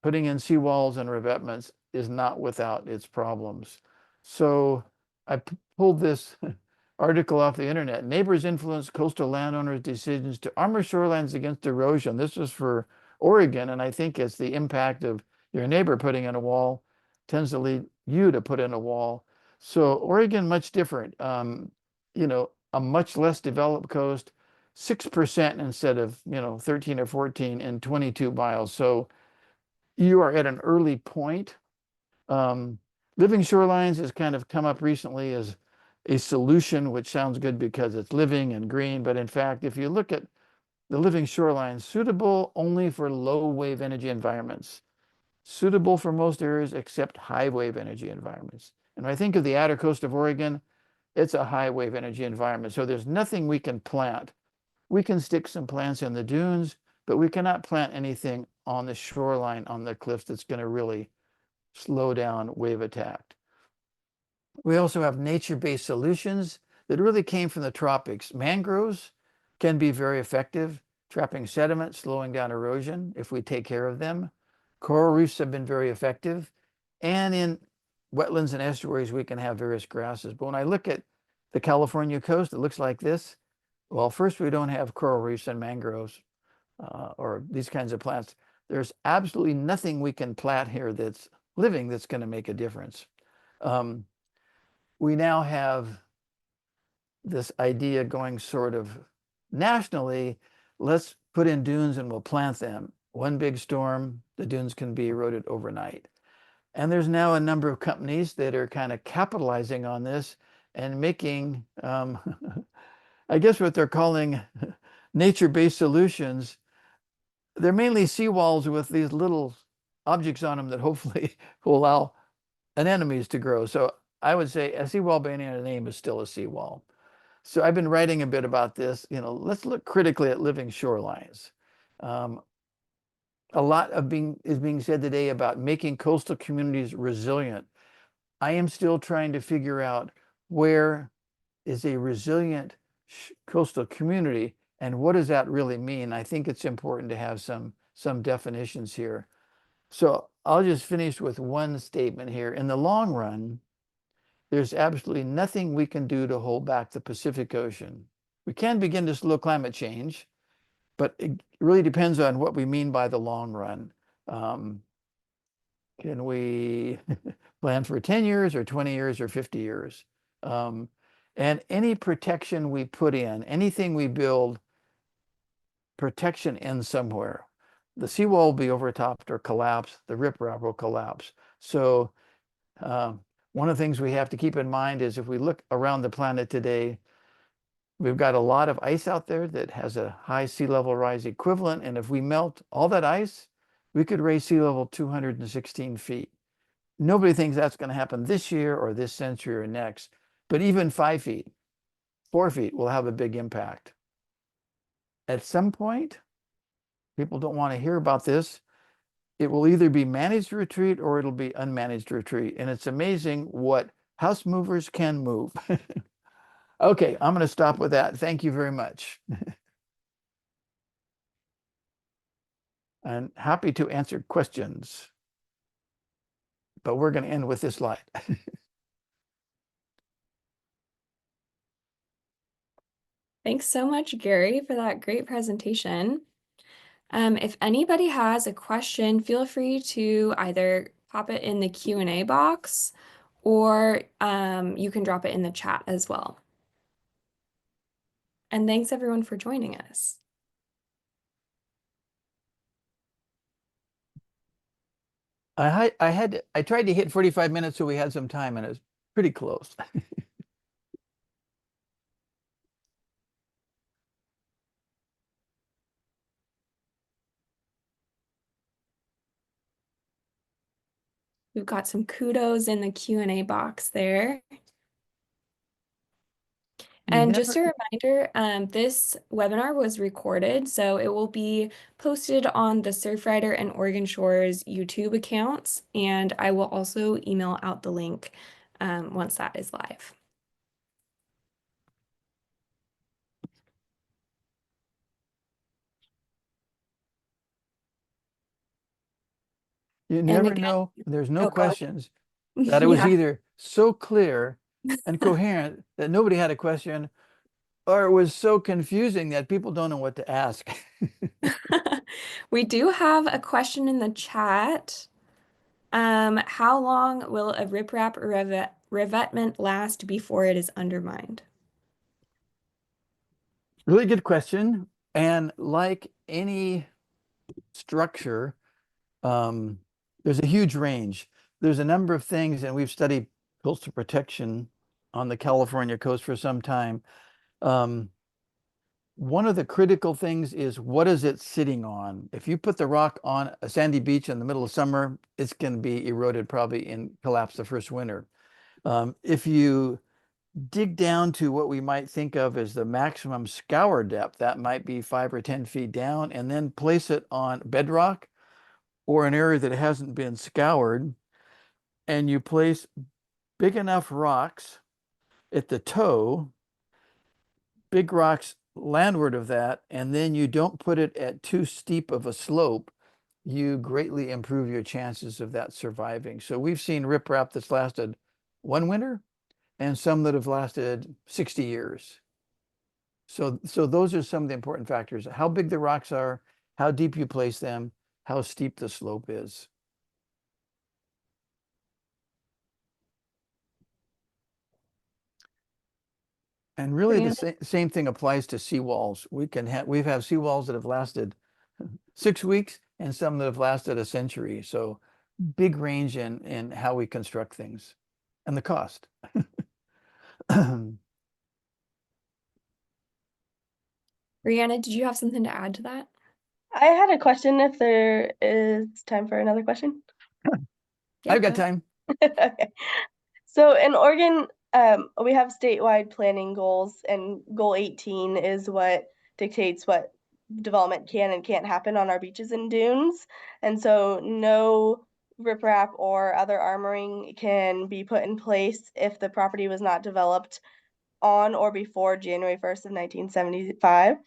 Putting in seawalls and revetments is not without its problems. So I pulled this article off the internet. Neighbors influence coastal landowners' decisions to armor shorelines against erosion. This is for Oregon, and I think it's the impact of your neighbor putting in a wall tends to lead you to put in a wall. So Oregon, much different. A much less developed coast, 6% instead of 13 or 14 in 22 miles. So you are at an early point. Living shorelines has kind of come up recently as a solution, which sounds good because it's living and green. But in fact, if you look at the living shorelines, suitable only for low wave energy environments, suitable for most areas except high wave energy environments. And when I think of the outer coast of Oregon, it's a high wave energy environment. So there's nothing we can plant. We can stick some plants in the dunes, but we cannot plant anything on the shoreline, on the cliffs, that's going to really slow down wave attack. We also have nature-based solutions that really came from the tropics. Mangroves can be very effective, trapping sediment, slowing down erosion if we take care of them. Coral reefs have been very effective. And in wetlands and estuaries, we can have various grasses. But when I look at the California coast, it looks like this. Well, first, we don't have coral reefs and mangroves or these kinds of plants. There's absolutely nothing we can plant here that's living that's going to make a difference. We now have this idea going sort of nationally. Let's put in dunes and we'll plant them. One big storm, the dunes can be eroded overnight. And there's now a number of companies that are kind of capitalizing on this and making, I guess what they're calling nature-based solutions. They're mainly seawalls with these little objects on them that hopefully will allow anemones to grow. So I would say a seawall by any other name is still a seawall. So I've been writing a bit about this. Let's look critically at living shorelines. A lot is being said today about making coastal communities resilient. I am still trying to figure out where is a resilient coastal community and what does that really mean? I think it's important to have some definitions here. So I'll just finish with one statement here. In the long run, there's absolutely nothing we can do to hold back the Pacific Ocean. We can begin to slow climate change, but it really depends on what we mean by the long run. Can we plan for 10 years or 20 years or 50 years? And any protection we put in, anything we build, protection ends somewhere. The seawall will be overtopped or collapse. The riprap will collapse. So one of the things we have to keep in mind is if we look around the planet today, we've got a lot of ice out there that has a high sea level rise equivalent. And if we melt all that ice, we could raise sea level 216 feet. Nobody thinks that's going to happen this year or this century or next, but even 5 feet, 4 feet will have a big impact. At some point, people don't want to hear about this. It will either be managed retreat or it'll be unmanaged retreat. And it's amazing what house movers can move. Okay, I'm going to stop with that. Thank you very much. I'm happy to answer questions. But we're going to end with this slide. Thanks so much, Gary, for that great presentation. If anybody has a question, feel free to either pop it in the Q&A box or you can drop it in the chat as well. And thanks everyone for joining us. I tried to hit 45 minutes so we had some time and it was pretty close. We've got some kudos in the Q&A box there. And just a reminder, this webinar was recorded, so it will be posted on the Surfrider and Oregon Shores YouTube accounts, and I will also email out the link once that is live. You And never again, know. There's no oh, go ahead. questions. That it was Yeah. either so clear and coherent that nobody had a question, or it was so confusing that people don't know what to ask. We do have a question in the chat. How long will a riprap revetment last before it is undermined? Really good question. And like any structure, there's a huge range. There's a number of things, and we've studied coastal protection on the California coast for some time. One of the critical things is what is it sitting on? If you put the rock on a sandy beach in the middle of summer, it's going to be eroded probably and collapse the first winter. If you dig down to what we might think of as the maximum scour depth, that might be 5 or 10 feet down, and then place it on bedrock or an area that hasn't been scoured, and you place big enough rocks at the toe, big rocks landward of that, and then you don't put it at too steep of a slope, you greatly improve your chances of that surviving. So we've seen riprap that's lasted 1 winter and some that have lasted 60 years. So those are some of the important factors: how big the rocks are, how deep you place them, how steep the slope is. And really the same thing applies to seawalls. We've had seawalls that have lasted 6 weeks and some that have lasted a century. So big range in how we construct things and the cost. Brianna, did you have something to add to that? I had a question if there is time for another question. Yeah, I've got go ahead. time. Okay. So in Oregon, we have statewide planning goals, and goal 18 is what dictates what development can and can't happen on our beaches and dunes. And so no riprap or other armoring can be put in place if the property was not developed on or before January 1st of 1975.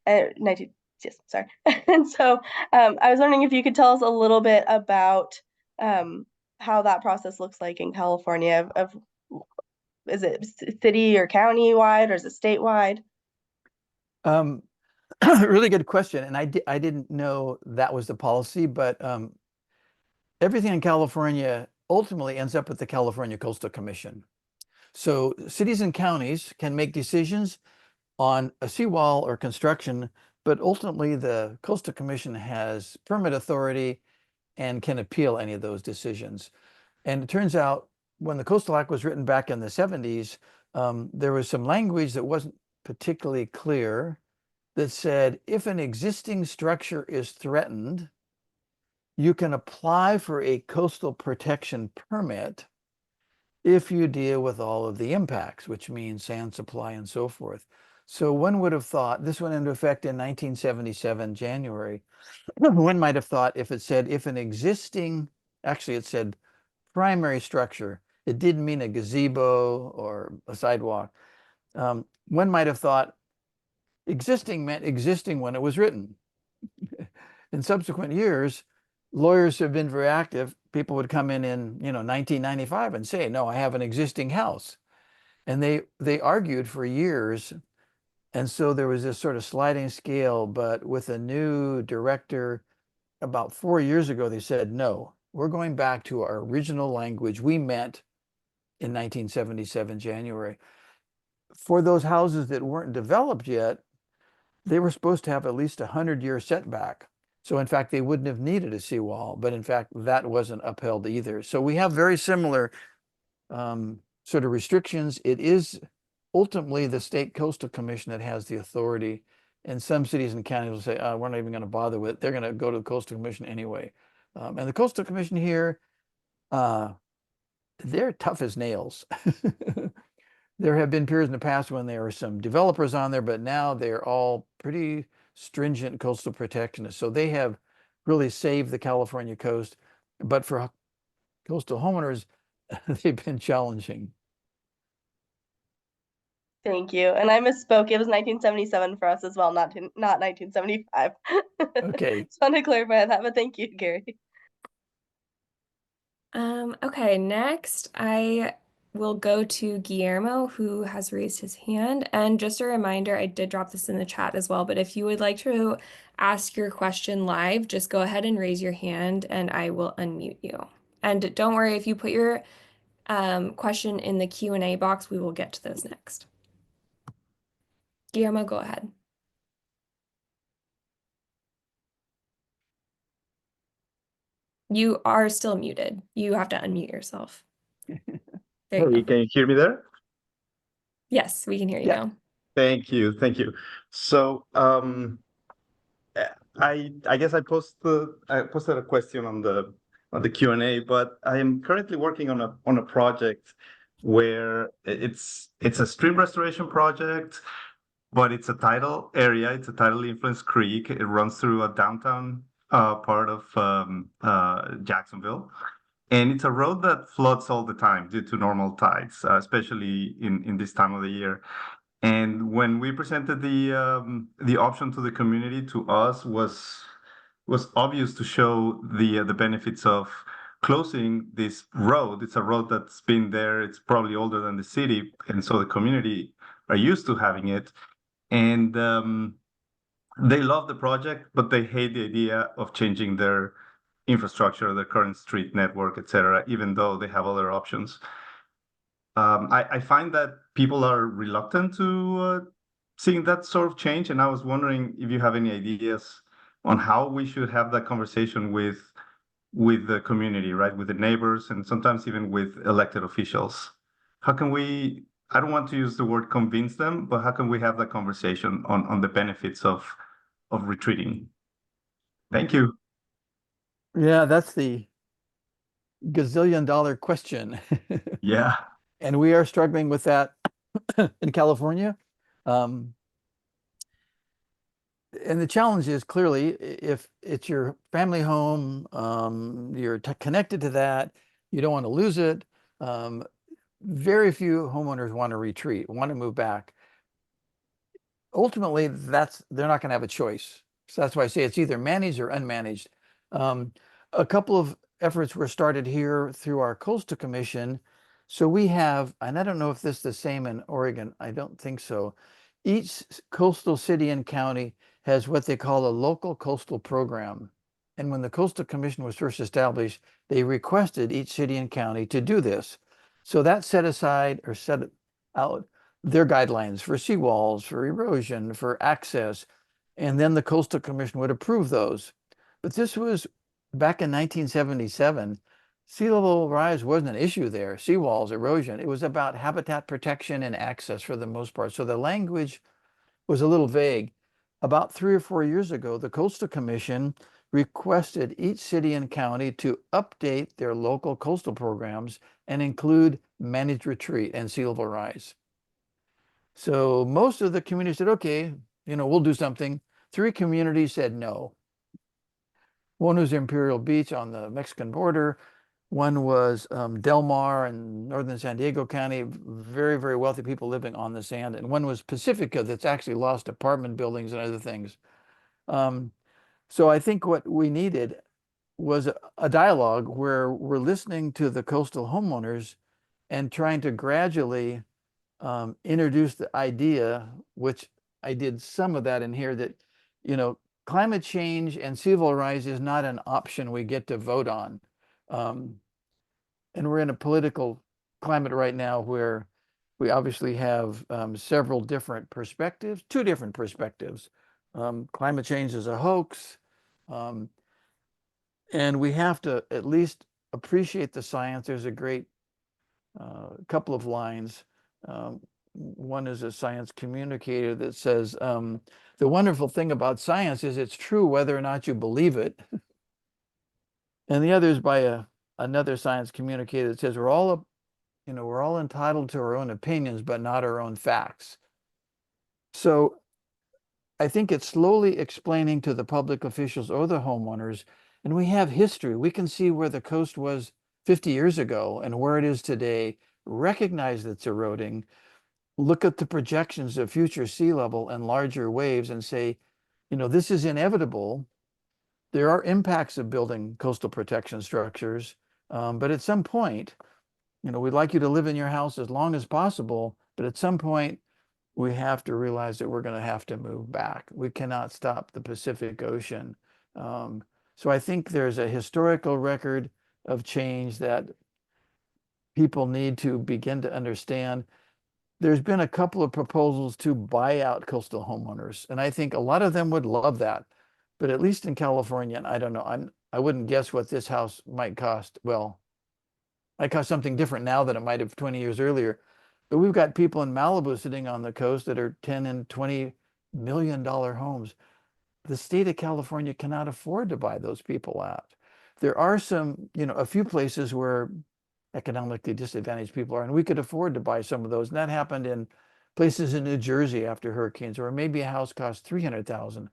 19, yes, sorry. And so I was wondering if you could tell us a little bit about how that process looks like in California of is it city or county wide or is it statewide? Really good question. And I didn't know that was the policy, but everything in California ultimately ends up with the California Coastal Commission. So cities and counties can make decisions on a seawall or construction, but ultimately the Coastal Commission has permit authority and can appeal any of those decisions. And it turns out when the Coastal Act was written back in the 70s, there was some language that wasn't particularly clear that said if an existing structure is threatened, you can apply for a coastal protection permit if you deal with all of the impacts, which means sand supply and so forth. So one would have thought, this went into effect in 1977, January. One might have thought if it said if an existing, actually it said primary structure, it didn't mean a gazebo or a sidewalk. One might have thought existing meant existing when it was written. In subsequent years, lawyers have been very active. People would come in 1995 and say, no, I have an existing house. And they argued for years. And so there was this sort of sliding scale, but with a new director about 4 years ago, they said, no, we're going back to our original language we meant in 1977, January. For those houses that weren't developed yet, they were supposed to have at least a 100-year setback. So in fact, they wouldn't have needed a seawall, but in fact, that wasn't upheld either. So we have very similar sort of restrictions. It is ultimately the State Coastal Commission that has the authority. And some cities and counties will say, we're not even going to bother with it. They're going to go to the Coastal Commission anyway. And the Coastal Commission here, they're tough as nails. There have been periods in the past when there were some developers on there, but now they're all pretty stringent coastal protectionists. So they have really saved the California coast. But for coastal homeowners, they've been challenging. Thank you. And I misspoke. It was 1977 for us as well, not 1975. Okay. Just wanted to clarify that, but thank you, Gary. Okay, next I will go to Guillermo, who has raised his hand. And just a reminder, I did drop this in the chat as well, but if you would like to ask your question live, just go ahead and raise your hand and I will unmute you. And don't worry, if you put your question in the Q&A box, we will get to those next. Guillermo, go ahead. You are still muted. You have to unmute yourself. There you Hey, go. can you hear me there? Yes, we can hear you Yeah. now. Thank you, thank you. So, I guess I posted a question on the Q&A, but I am currently working on a project where it's a stream restoration project, but it's a tidal area. It's a tidally influenced creek. It runs through a downtown part of Jacksonville. And it's a road that floods all the time due to normal tides, especially in this time of the year. And when we presented the option to the community, to us was obvious to show the benefits of closing this road. It's a road that's been there. It's probably older than the city, and so the community are used to having it. And they love the project, but they hate the idea of changing their infrastructure, their current street network, etc., even though they have other options. I find that people are reluctant to seeing that sort of change, and I was wondering if you have any ideas on how we should have that conversation with the community, right, with the neighbors, and sometimes even with elected officials. How can we? I don't want to use the word convince them, but how can we have that conversation on the benefits of retreating? Thank you. Yeah, that's the gazillion-dollar question. Yeah. And we are struggling with that in California. And the challenge is clearly, if it's your family home, you're connected to that, you don't want to lose it. Very few homeowners want to retreat, want to move back. Ultimately, they're not going to have a choice. So that's why I say it's either managed or unmanaged. A couple of efforts were started here through our Coastal Commission. So we have, and I don't know if this is the same in Oregon, I don't think so. Each coastal city and county has what they call a local coastal program. And when the Coastal Commission was first established, they requested each city and county to do this. So that set out their guidelines for seawalls, for erosion, for access, and then the Coastal Commission would approve those. But this was back in 1977. Sea level rise wasn't an issue there. Seawalls, erosion. It was about habitat protection and access for the most part. So the language was a little vague. About 3 or 4 years ago, the Coastal Commission requested each city and county to update their local coastal programs and include managed retreat and sea level rise. So most of the communities said, okay, we'll do something. 3 communities said no. One was Imperial Beach on the Mexican border. One was Del Mar in northern San Diego County, very, very wealthy people living on the sand. And one was Pacifica, that's actually lost apartment buildings and other things. So I think what we needed was a dialogue where we're listening to the coastal homeowners and trying to gradually introduce the idea, which I did some of that in here, that, climate change and sea level rise is not an option we get to vote on. And we're in a political climate right now where we obviously have several different perspectives, 2 different perspectives. Climate change is a hoax. And we have to at least appreciate the science. There's a great couple of lines. One is a science communicator that says, the wonderful thing about science is it's true whether or not you believe it. And the other is by another science communicator that says we're all entitled to our own opinions, but not our own facts. So I think it's slowly explaining to the public officials or the homeowners, and we have history. We can see where the coast was 50 years ago and where it is today, recognize that it's eroding, look at the projections of future sea level and larger waves and say, this is inevitable. There are impacts of building coastal protection structures, but at some point, we'd like you to live in your house as long as possible, but at some point, we have to realize that we're going to have to move back. We cannot stop the Pacific Ocean. So I think there's a historical record of change that people need to begin to understand. There's been a couple of proposals to buy out coastal homeowners, and I think a lot of them would love that. But at least in California, and I don't know, I wouldn't guess what this house might cost. Well, it might cost something different now than it might have 20 years earlier. But we've got people in Malibu sitting on the coast that are $10 and $20 million homes. The state of California cannot afford to buy those people out. There are some, a few places where economically disadvantaged people are, and we could afford to buy some of those. And that happened in places in New Jersey after hurricanes, where maybe a house cost $300,000,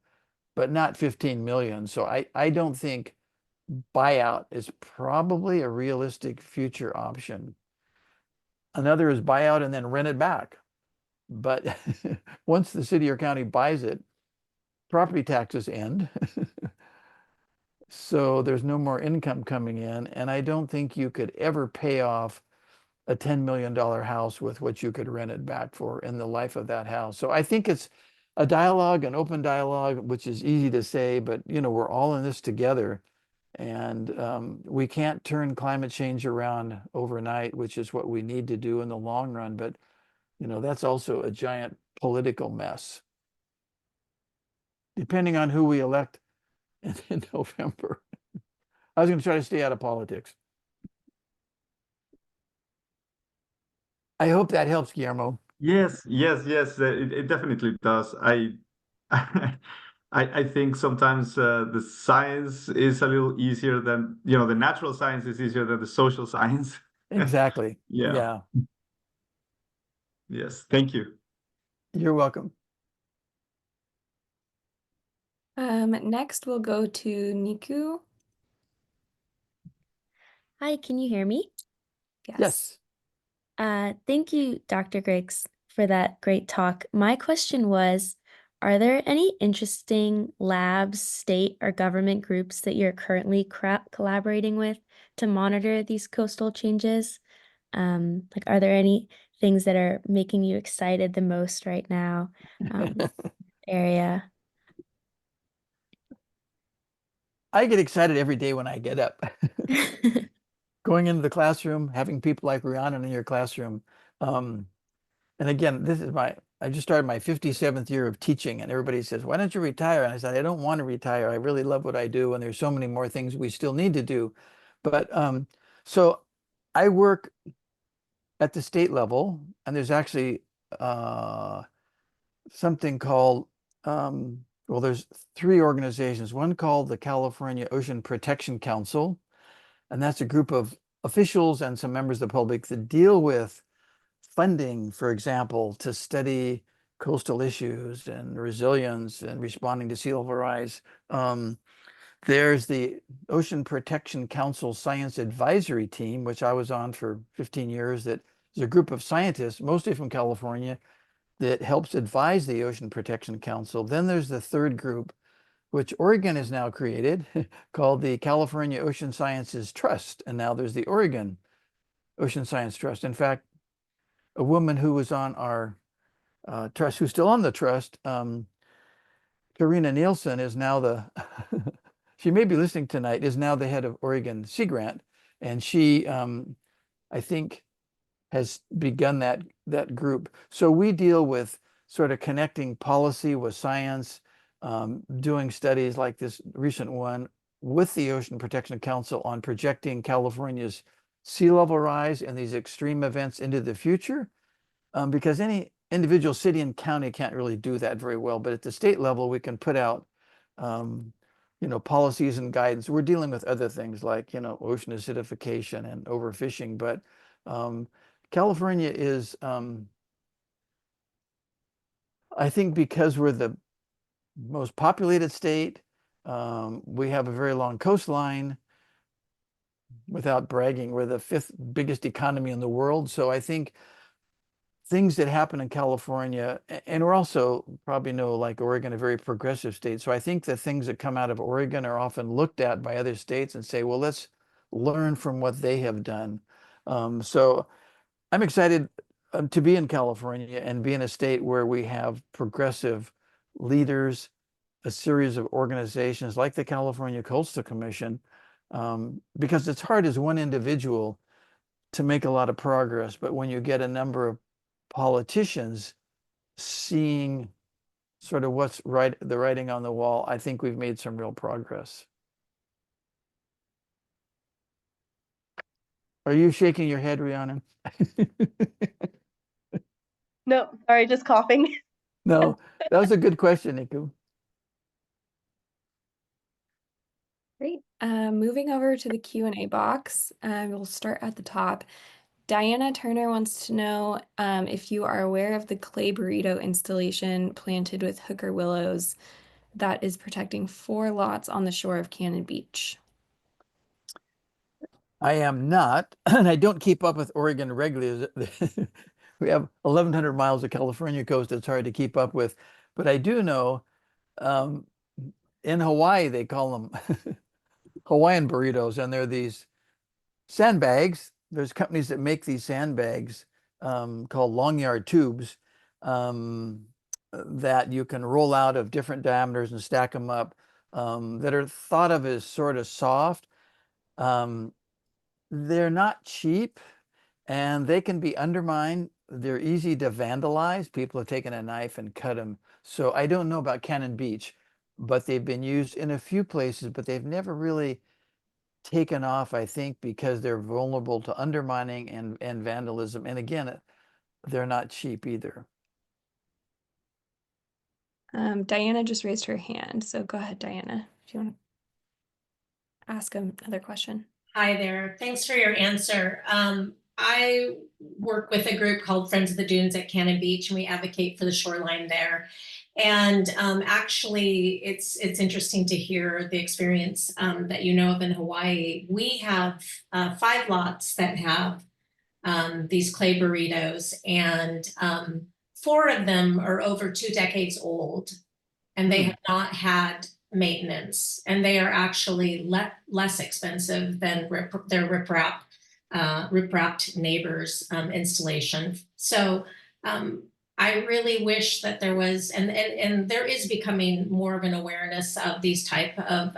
but not 15 million. So I don't think buyout is probably a realistic future option. Another is buyout and then rent it back. But once the city or county buys it, property taxes end. So there's no more income coming in. And I don't think you could ever pay off a $10 million house with what you could rent it back for in the life of that house. So I think it's a dialogue, an open dialogue, which is easy to say, but we're all in this together. And we can't turn climate change around overnight, which is what we need to do in the long run. But, that's also a giant political mess, depending on who we elect in November. I was going to try to stay out of politics. I hope that helps, Guillermo. Yes. It definitely does. I think sometimes the science is a little easier than, the natural science is easier than the social science. Exactly. Yeah. Yeah. Yes. Thank you. You're welcome. Next we'll go to Niku. Hi, can you hear me? Yes. Thank you, Dr. Griggs, for that great talk. My question was, are there any interesting labs, state, or government groups that you're currently collaborating with to monitor these coastal changes? Like, are there any things that are making you excited the most right now? Area. I get excited every day when I get up. Going into the classroom, having people like Rhiannon in your classroom. And again, I just started my 57th year of teaching, and everybody says, why don't you retire? And I said, I don't want to retire. I really love what I do, and there's so many more things we still need to do. But so I work at the state level, and there's actually something called, well, there's 3 organizations, one called the California Ocean Protection Council, and that's a group of officials and some members of the public that deal with funding, for example, to study coastal issues and resilience and responding to sea level rise. There's the Ocean Protection Council Science Advisory Team, which I was on for 15 years, that is a group of scientists, mostly from California, that helps advise the Ocean Protection Council. Then there's the third group, which Oregon has now created, called the California Ocean Sciences Trust. And now there's the Oregon Ocean Science Trust. In fact, a woman who was on our trust, who's still on the trust, Karina Nielsen, is now the, she may be listening tonight, is now the head of Oregon Sea Grant. And she, I think, has begun that group. So we deal with sort of connecting policy with science, doing studies like this recent one with the Ocean Protection Council on projecting California's sea level rise and these extreme events into the future, because any individual city and county can't really do that very well. But at the state level, we can put out policies and guidance. We're dealing with other things like, ocean acidification and overfishing, but California is, I think, because we're the most populated state, we have a very long coastline. Without bragging, we're the 5th biggest economy in the world. So I think things that happen in California, and we're also, probably know, like Oregon, a very progressive state. So I think the things that come out of Oregon are often looked at by other states and say, well, let's learn from what they have done. So I'm excited to be in California and be in a state where we have progressive leaders, a series of organizations like the California Coastal Commission, because it's hard as one individual to make a lot of progress. But when you get a number of politicians seeing sort of what's the writing on the wall, I think we've made some real progress. Are you shaking your head, Rhiannon? No, sorry, just coughing. No, that was a good question, Niku. Great. Moving over to the Q&A box, we'll start at the top. Diana Turner wants to know if you are aware of the clay burrito installation planted with hooker willows that is protecting 4 lots on the shore of Cannon Beach. I am not, and I don't keep up with Oregon regularly. We have 1,100 miles of California coast it's hard to keep up with. But I do know in Hawaii, they call them Hawaiian burritos, and they're these sandbags. There's companies that make these sandbags called long yard tubes that you can roll out of different diameters and stack them up, that are thought of as sort of soft. They're not cheap, and they can be undermined. They're easy to vandalize. People have taken a knife and cut them. So I don't know about Cannon Beach, but they've been used in a few places, but they've never really taken off, I think, because they're vulnerable to undermining and vandalism. And again, they're not cheap either. Diana just raised her hand, so go ahead, Diana, if you want to ask another question. Hi there. Thanks for your answer. I work with a group called Friends of the Dunes at Cannon Beach, and we advocate for the shoreline there. And actually, it's interesting to hear the experience that you know of in Hawaii. We have 5 lots that have these clay burritos, and 4 of them are over 2 decades old, and they have not had maintenance, and they are actually less expensive than their riprap neighbors installation. So I really wish that there was, and there is becoming more of an awareness of these type of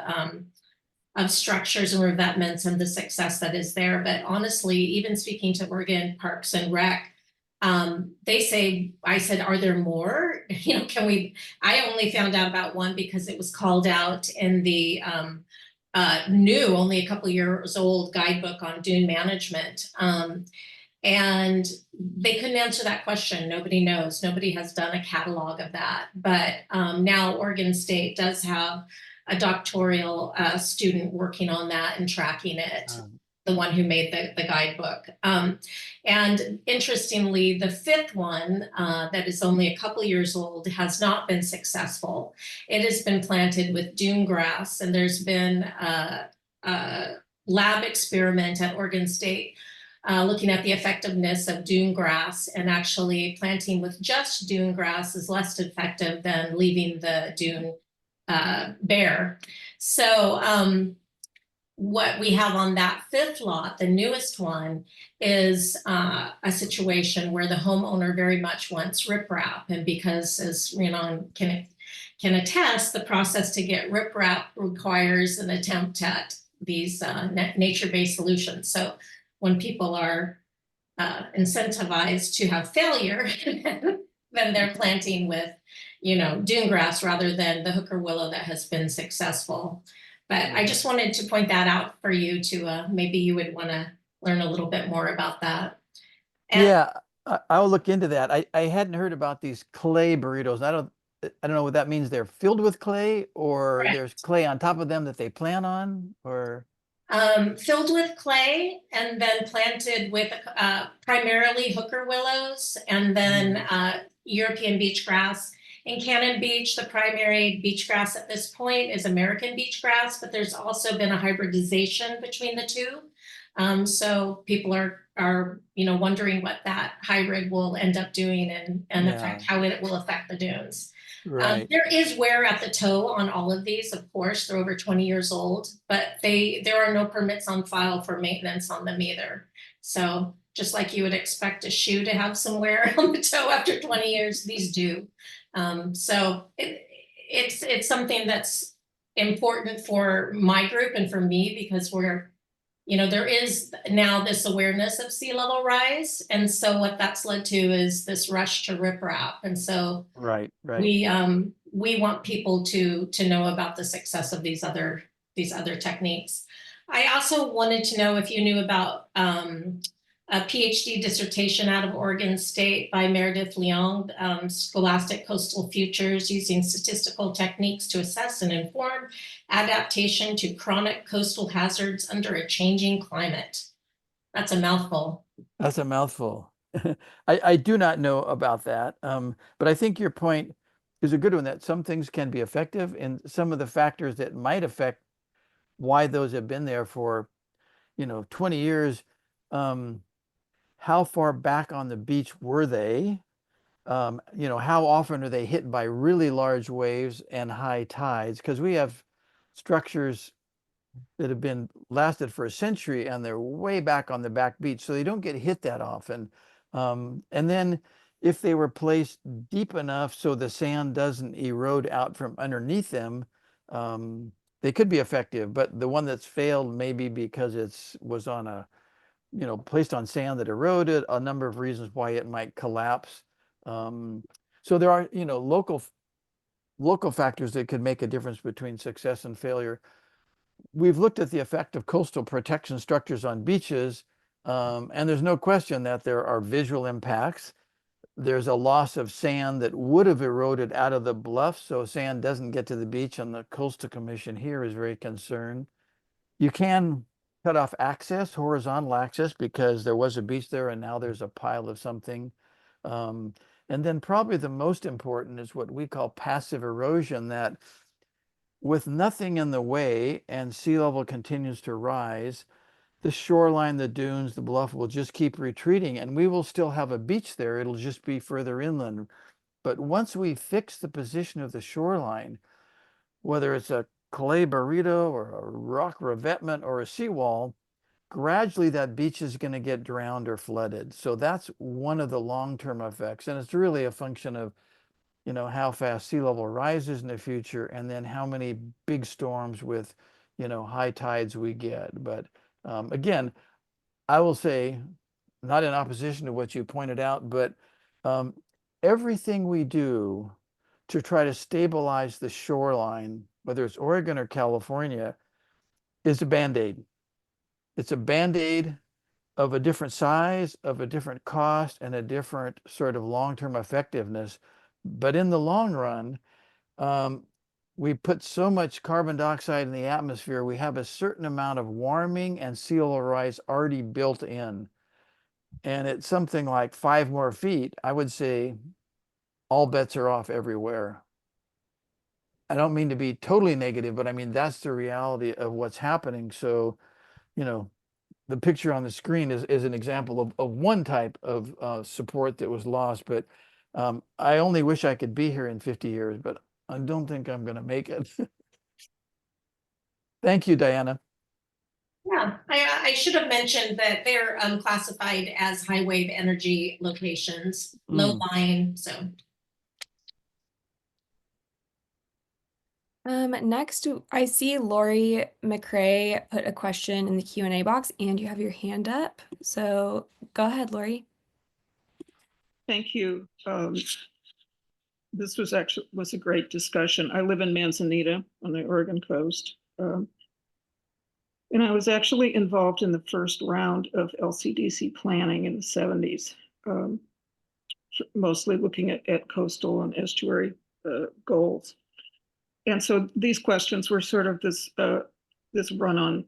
structures and revetments and the success that is there. But honestly, even speaking to Oregon Parks and Rec, they say, I said, are there more? You know, I only found out about one because it was called out in the new, only a couple years old guidebook on dune management. And they couldn't answer that question. Nobody knows. Nobody has done a catalog of that. But now Oregon State does have a doctoral student working on that and tracking it. The one who made the guidebook. And interestingly, the 5th one that is only a couple years old has not been successful. It has been planted with dune grass, and there's been a lab experiment at Oregon State looking at the effectiveness of dune grass, and actually planting with just dune grass is less effective than leaving the dune bare. So what we have on that 5th lot, the newest one, is a situation where the homeowner very much wants riprap, and because, as Rhiannon can attest, the process to get riprap requires an attempt at these nature-based solutions. So when people are incentivized to have failure, then they're planting with, you know, dune grass rather than the hooker willow that has been successful. But I just wanted to point that out for you to maybe you would want to learn a little bit more about that. And Yeah, I'll look into that. I hadn't heard about these clay burritos. I don't know what that means. They're filled with clay, or Correct. there's clay on top of them that they plan on, or filled with clay and then planted with primarily hooker willows and then European beach grass. In Cannon Beach, the primary beach grass at this point is American beach grass, but there's also been a hybridization between the two. So people are you know, wondering what that hybrid will end up doing and affect how it will affect the dunes. right. There is wear at the toe on all of these, of course. They're over 20 years old, but there are no permits on file for maintenance on them either. So just like you would expect a shoe to have some wear on the toe after 20 years, these do. So it's something that's important for my group and for me, because we're, you know, there is now this awareness of sea level rise. And so what that's led to is this rush to riprap. And so Right. we want people to know about the success of these other techniques. I also wanted to know if you knew about a PhD dissertation out of Oregon State by Meredith Leong, Scholastic Coastal Futures Using Statistical Techniques to Assess and Inform Adaptation to Chronic Coastal Hazards Under a Changing Climate. That's a mouthful. That's a mouthful. I do not know about that, but I think your point is a good one, that some things can be effective, and some of the factors that might affect why those have been there for, you know, 20 years. How far back on the beach were they? You know, how often are they hit by really large waves and high tides? Because we have structures that have been lasted for a century, and they're way back on the back beach, so they don't get hit that often. And then if they were placed deep enough so the sand doesn't erode out from underneath them, they could be effective. But the one that's failed maybe because was on a, you know, placed on sand that eroded, a number of reasons why it might collapse. So there are, you know, local factors that could make a difference between success and failure. We've looked at the effect of coastal protection structures on beaches, and there's no question that there are visual impacts. There's a loss of sand that would have eroded out of the bluff, so sand doesn't get to the beach, and the Coastal Commission here is very concerned. You can cut off access, horizontal access, because there was a beach there and now there's a pile of something. And then probably the most important is what we call passive erosion, that with nothing in the way and sea level continues to rise, the shoreline, the dunes, the bluff will just keep retreating, and we will still have a beach there. It'll just be further inland. But once we fix the position of the shoreline, whether it's a clay burrito or a rock revetment or a seawall, gradually that beach is going to get drowned or flooded. So that's one of the long-term effects. And it's really a function of, you know, how fast sea level rises in the future, and then how many big storms with, you know, high tides we get. But again, I will say, not in opposition to what you pointed out, but everything we do to try to stabilize the shoreline, whether it's Oregon or California, is a Band-Aid. It's a Band-Aid of a different size, of a different cost, and a different sort of long-term effectiveness. But in the long run, we put so much carbon dioxide in the atmosphere, we have a certain amount of warming and sea level rise already built in. And it's something like 5 more feet, I would say all bets are off everywhere. I don't mean to be totally negative, but I mean, that's the reality of what's happening. So, you know, the picture on the screen is an example of one type of support that was lost. But I only wish I could be here in 50 years, but I don't think I'm going to make it. Thank you, Diana. Yeah, I should have mentioned that they're classified as high wave energy locations, low lying, so. Next, I see Lori McRae put a question in the Q&A box, and you have your hand up. So go ahead, Lori. Thank you. This was a great discussion. I live in Manzanita on the Oregon coast. And I was actually involved in the first round of LCDC planning in the 70s, mostly looking at coastal and estuary goals. And so these questions were sort of this run-on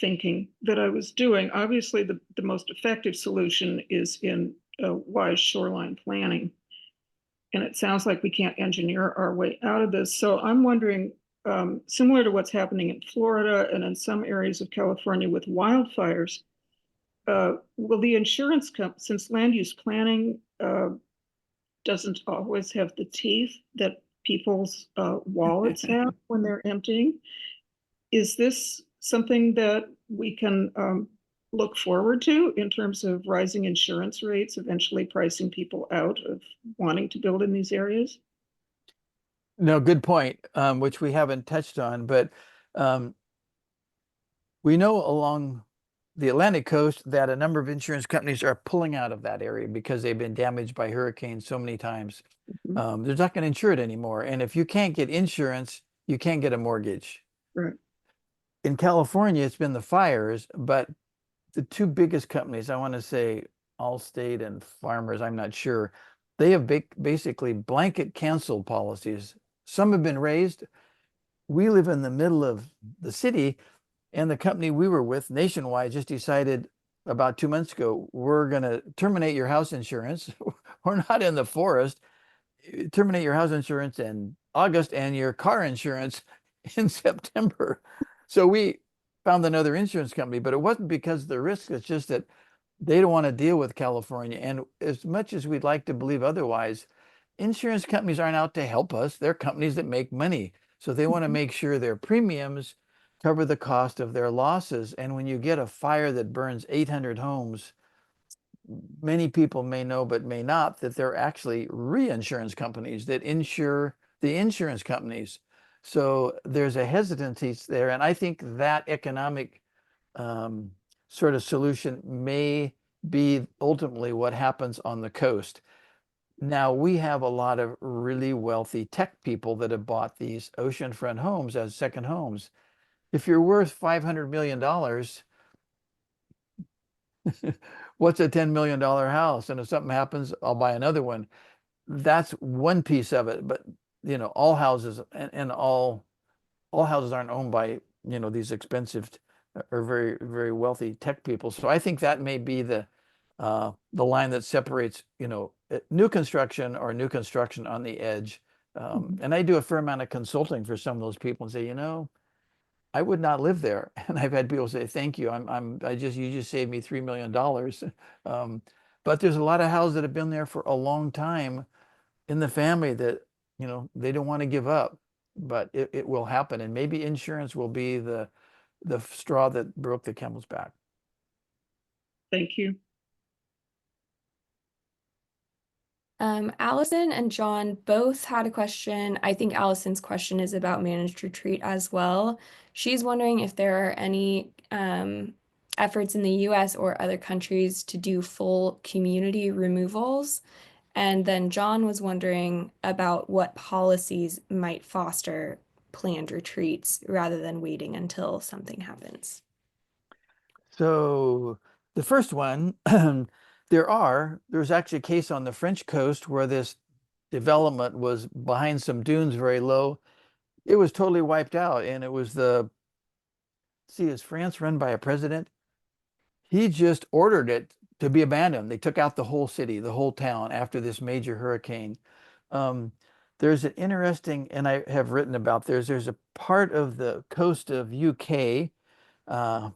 thinking that I was doing. Obviously, the most effective solution is in wise shoreline planning. And it sounds like we can't engineer our way out of this. So I'm wondering, similar to what's happening in Florida and in some areas of California with wildfires, will the insurance company, since land use planning doesn't always have the teeth that people's wallets have when they're emptying, is this something that we can look forward to in terms of rising insurance rates, eventually pricing people out of wanting to build in these areas? No, good point, which we haven't touched on, but we know along the Atlantic coast that a number of insurance companies are pulling out of that area because they've been damaged by hurricanes so many times. They're not going to insure it anymore. And if you can't get insurance, you can't get a mortgage. Right. In California, it's been the fires, but the 2 biggest companies, I want to say Allstate and Farmers, I'm not sure, they have basically blanket canceled policies. Some have been raised. We live in the middle of the city, and the company we were with, Nationwide, just decided about 2 months ago, we're going to terminate your house insurance. We're not in the forest. Terminate your house insurance in August and your car insurance in September. So we found another insurance company, but it wasn't because of the risk. It's just that they don't want to deal with California. And as much as we'd like to believe otherwise, insurance companies aren't out to help us. They're companies that make money. So they want to make sure their premiums cover the cost of their losses. And when you get a fire that burns 800 homes, many people may know, but may not, that they're actually reinsurance companies that insure the insurance companies. So there's a hesitancy there. And I think that economic sort of solution may be ultimately what happens on the coast. Now, we have a lot of really wealthy tech people that have bought these oceanfront homes as second homes. If you're worth $500 million, what's a $10 million house? And if something happens, I'll buy another one. That's one piece of it. But, you know, all houses and all houses aren't owned by, you know, these expensive or very, very wealthy tech people. So I think that may be the line that separates, you know, new construction or new construction on the edge. And I do a fair amount of consulting for some of those people and say, you know, I would not live there. And I've had people say, thank you. You just saved me $3 million. But there's a lot of houses that have been there for a long time in the family that, you know, they don't want to give up, but it will happen. And maybe insurance will be the straw that broke the camel's back. Thank you. Allison and John both had a question. I think Allison's question is about managed retreat as well. She's wondering if there are any efforts in the US or other countries to do full community removals. And then John was wondering about what policies might foster planned retreats rather than waiting until something happens. So the first one, there's actually a case on the French coast where this development was behind some dunes very low. It was totally wiped out. And it was is France run by a president? He just ordered it to be abandoned. They took out the whole city, the whole town after this major hurricane. There's an interesting, and I have written about there's a part of the coast of UK, the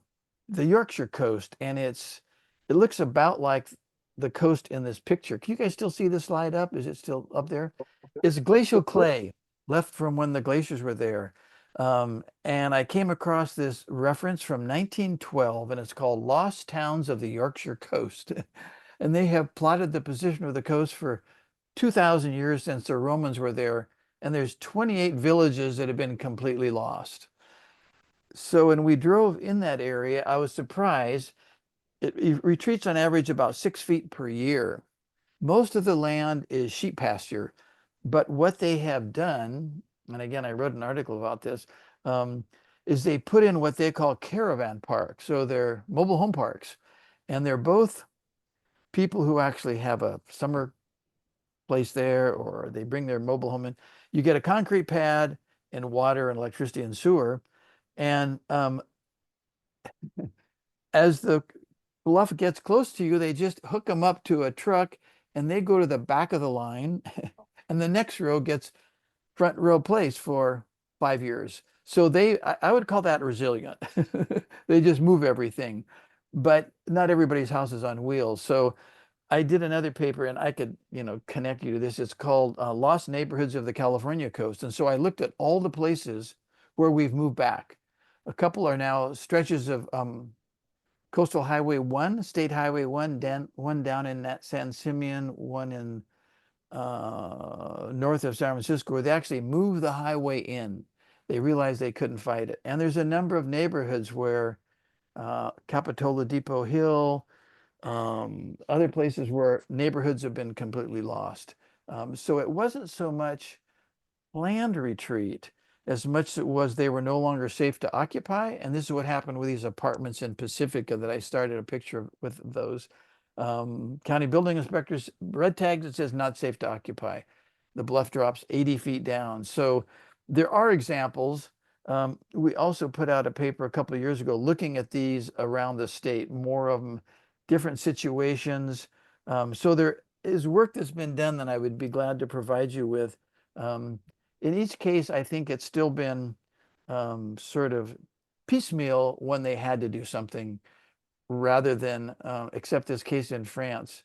Yorkshire coast, and it looks about like the coast in this picture. Can you guys still see the slide up? Is it still up there? It's glacial clay left from when the glaciers were there. And I came across this reference from 1912, and it's called Lost Towns of the Yorkshire Coast. And they have plotted the position of the coast for 2,000 years since the Romans were there. And there's 28 villages that have been completely lost. So when we drove in that area, I was surprised. It retreats on average about 6 feet per year. Most of the land is sheep pasture, but what they have done, and again, I wrote an article about this, is they put in what they call caravan parks. So they're mobile home parks, and they're both people who actually have a summer place there, or they bring their mobile home in. You get a concrete pad and water and electricity and sewer. And as the bluff gets close to you, they just hook them up to a truck and they go to the back of the line and the next row gets front row place for 5 years. So I would call that resilient. They just move everything, but not everybody's house is on wheels. So I did another paper, and I could, you know, connect you to this. It's called Lost Neighborhoods of the California Coast. And so I looked at all the places where we've moved back. A couple are now stretches of Coastal Highway 1, State Highway 1, one down in that San Simeon, one in north of San Francisco, where they actually moved the highway in. They realized they couldn't fight it. And there's a number of neighborhoods where Capitola Depot Hill, other places where neighborhoods have been completely lost. So it wasn't so much planned retreat as much as it was they were no longer safe to occupy. And this is what happened with these apartments in Pacifica that I started a picture of with those. County building inspectors, red tags, it says not safe to occupy. The bluff drops 80 feet down. So there are examples. We also put out a paper a couple of years ago looking at these around the state, more of them, different situations. So there is work that's been done that I would be glad to provide you with. In each case, I think it's still been sort of piecemeal when they had to do something, rather than, except this case in France,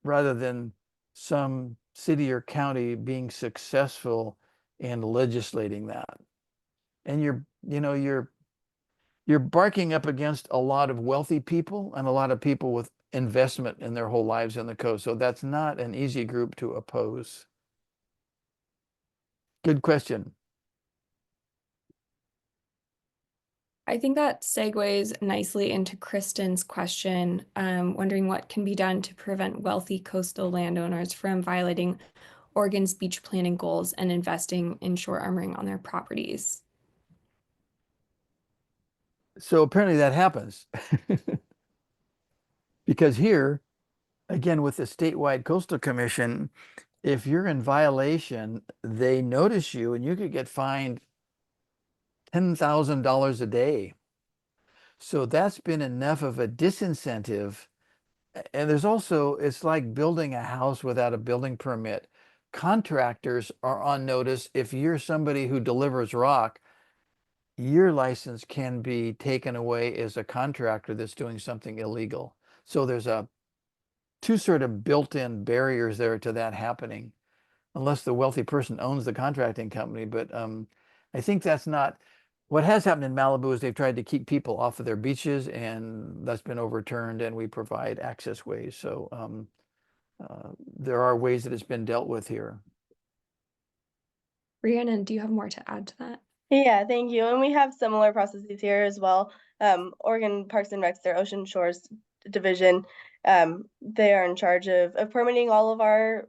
rather than some city or county being successful in legislating that. And you're barking up against a lot of wealthy people and a lot of people with investment in their whole lives in the coast. So that's not an easy group to oppose. Good question. I think that segues nicely into Kristen's question, wondering what can be done to prevent wealthy coastal landowners from violating Oregon's beach planning goals and investing in shore armoring on their properties. So apparently that happens. Because here, again, with the statewide coastal commission, if you're in violation, they notice you and you could get fined $10,000 a day. So that's been enough of a disincentive. And there's also, it's like building a house without a building permit. Contractors are on notice. If you're somebody who delivers rock, your license can be taken away as a contractor that's doing something illegal. So there's two sort of built-in barriers there to that happening, unless the wealthy person owns the contracting company. But I think that's not what has happened in Malibu. Is they've tried to keep people off of their beaches, and that's been overturned, and we provide access ways. So there are ways that it's been dealt with here. Rhiannon, do you have more to add to that? Yeah, thank you. And we have similar processes here as well. Oregon Parks and Recs, their Ocean Shores division, they are in charge of permitting all of our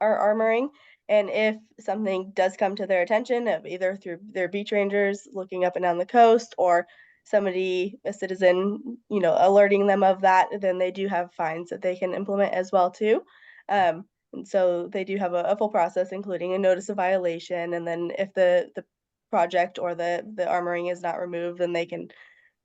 armoring. And if something does come to their attention, of either through their beach rangers looking up and down the coast, or somebody, a citizen, alerting them of that, then they do have fines that they can implement as well too. And so they do have a full process, including a notice of violation. And then if the project or the armoring is not removed, then they can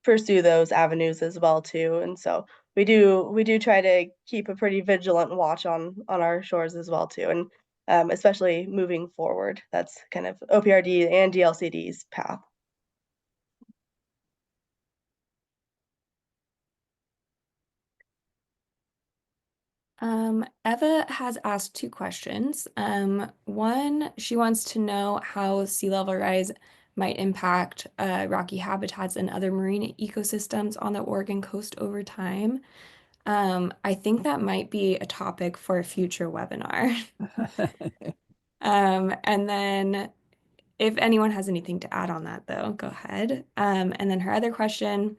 pursue those avenues as well too. And so we do try to keep a pretty vigilant watch on our shores as well too. And especially moving forward, that's kind of OPRD and DLCD's path. Eva has asked two questions. One, she wants to know how sea level rise might impact rocky habitats and other marine ecosystems on the Oregon coast over time. I think that might be a topic for a future webinar. And then if anyone has anything to add on that, though, go ahead. And then her other question,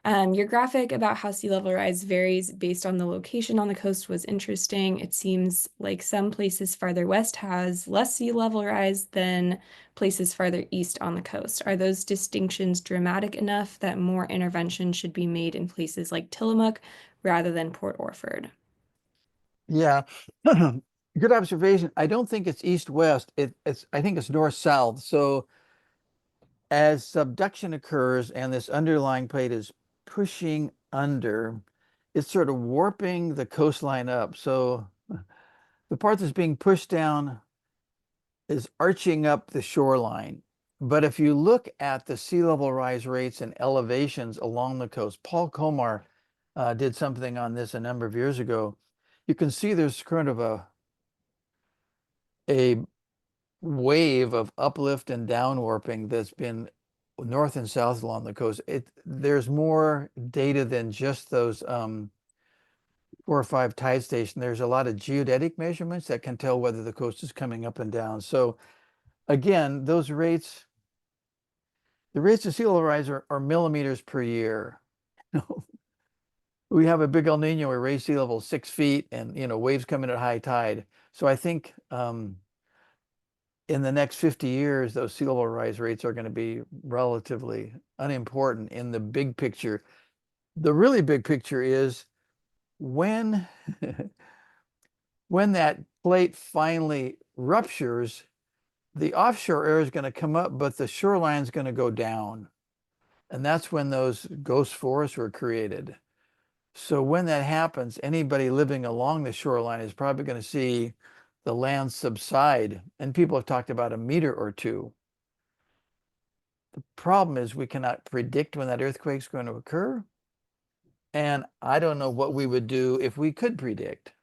your graphic about how sea level rise varies based on the location on the coast was interesting. It seems like some places farther west has less sea level rise than places farther east on the coast. Are those distinctions dramatic enough that more intervention should be made in places like Tillamook rather than Port Orford? Yeah, good observation. I don't think it's east-west. I think it's north-south. So as subduction occurs and this underlying plate is pushing under, it's sort of warping the coastline up. So the part that's being pushed down is arching up the shoreline. But if you look at the sea level rise rates and elevations along the coast, Paul Komar did something on this a number of years ago. You can see there's kind of a wave of uplift and down warping that's been north and south along the coast. There's more data than just those 4 or 5 tide stations. There's a lot of geodetic measurements that can tell whether the coast is coming up and down. So again, those rates, the rates of sea level rise are millimeters per year. We have a big El Nino where raise sea level 6 feet and waves come in at high tide. So I think in the next 50 years, those sea level rise rates are going to be relatively unimportant in the big picture. The really big picture is when that plate finally ruptures, the offshore air is going to come up, but the shoreline is going to go down. And that's when those ghost forests were created. So when that happens, anybody living along the shoreline is probably going to see the land subside. And people have talked about 1 meter or 2. The problem is we cannot predict when that earthquake is going to occur. And I don't know what we would do if we could predict.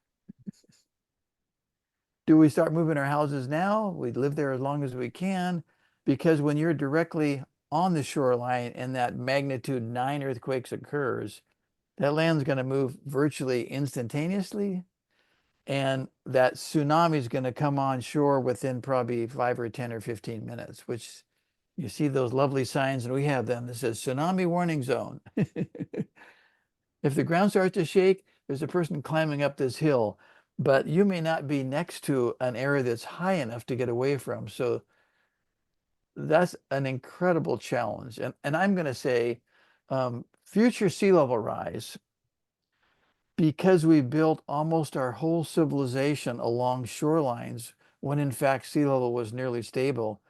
Do we start moving our houses now? We live there as long as we can, because when you're directly on the shoreline and that magnitude 9 earthquakes occurs, that land's going to move virtually instantaneously. And that tsunami is going to come on shore within probably 5 or 10 or 15 minutes, which you see those lovely signs, and we have them that says tsunami warning zone. If the ground starts to shake, there's a person climbing up this hill, but you may not be next to an area that's high enough to get away from. So that's an incredible challenge. And I'm going to say future sea level rise because we built almost our whole civilization along shorelines when in fact sea level was nearly stable,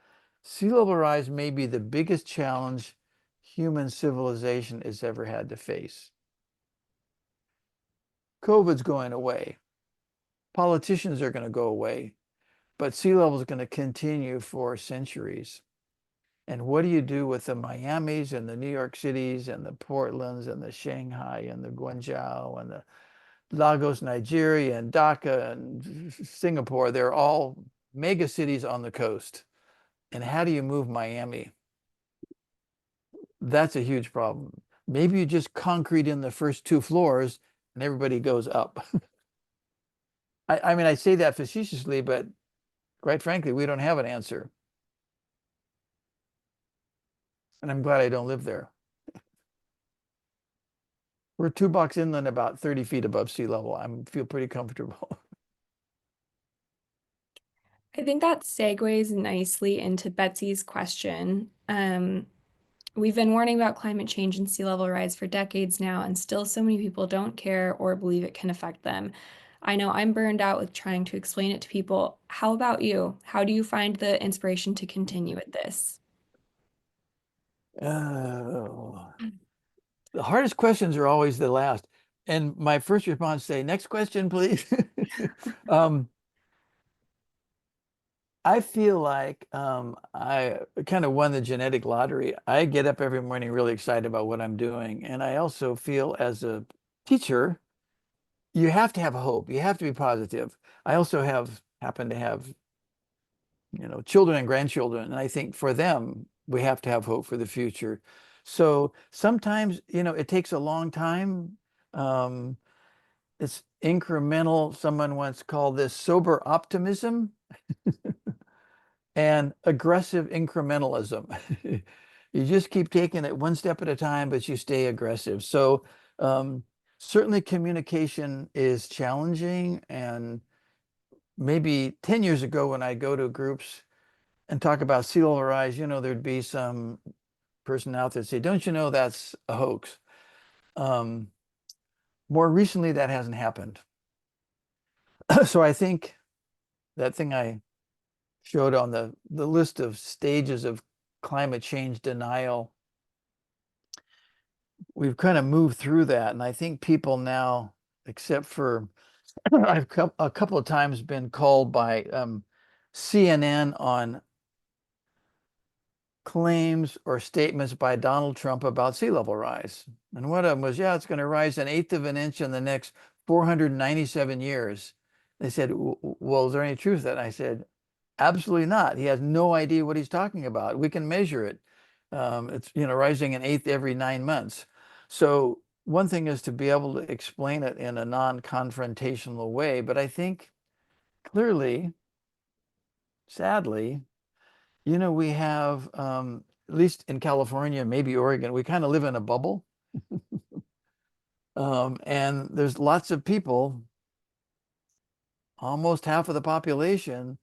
sea level rise may be the biggest challenge human civilization has ever had to face. COVID's going away. Politicians are going to go away, but sea level is going to continue for centuries. And what do you do with the Miamis and the New York Cities and the Portlands and the Shanghai and the Guangzhou and the Lagos, Nigeria, and Dhaka and Singapore? They're all mega cities on the coast. And how do you move Miami? That's a huge problem. Maybe you just concrete in the first 2 floors and everybody goes up. I mean, I say that facetiously, but quite frankly, we don't have an answer. And I'm glad I don't live there. We're 2 blocks inland, about 30 feet above sea level. I feel pretty comfortable. I think that segues nicely into Betsy's question. We've been warning about climate change and sea level rise for decades now, and still so many people don't care or believe it can affect them. I know I'm burned out with trying to explain it to people. How about you? How do you find the inspiration to continue with this? The hardest questions are always the last. And my first response say, next question, please. I feel like I kind of won the genetic lottery. I get up every morning really excited about what I'm doing. And I also feel as a teacher, you have to have hope. You have to be positive. I also happen to have, children and grandchildren. And I think for them, we have to have hope for the future. So sometimes, it takes a long time. It's incremental. Someone once called this sober optimism. And aggressive incrementalism. You just keep taking it one step at a time, but you stay aggressive. So certainly communication is challenging. And maybe 10 years ago when I go to groups and talk about sea level rise, there'd be some person out there say, don't you know that's a hoax? More recently, that hasn't happened. So I think that thing I showed on the list of stages of climate change denial, we've kind of moved through that. And I think people now, except for I've a couple of times been called by CNN on claims or statements by Donald Trump about sea level rise. And one of them was, it's going to rise 1/8 of an inch in the next 497 years. They said, well, is there any truth to that? And I said, absolutely not. He has no idea what he's talking about. We can measure it. It's rising 1/8 every 9 months. So one thing is to be able to explain it in a non-confrontational way. But I think clearly, sadly, we have, at least in California, maybe Oregon, we kind of live in a bubble. And there's lots of people, almost half of the population,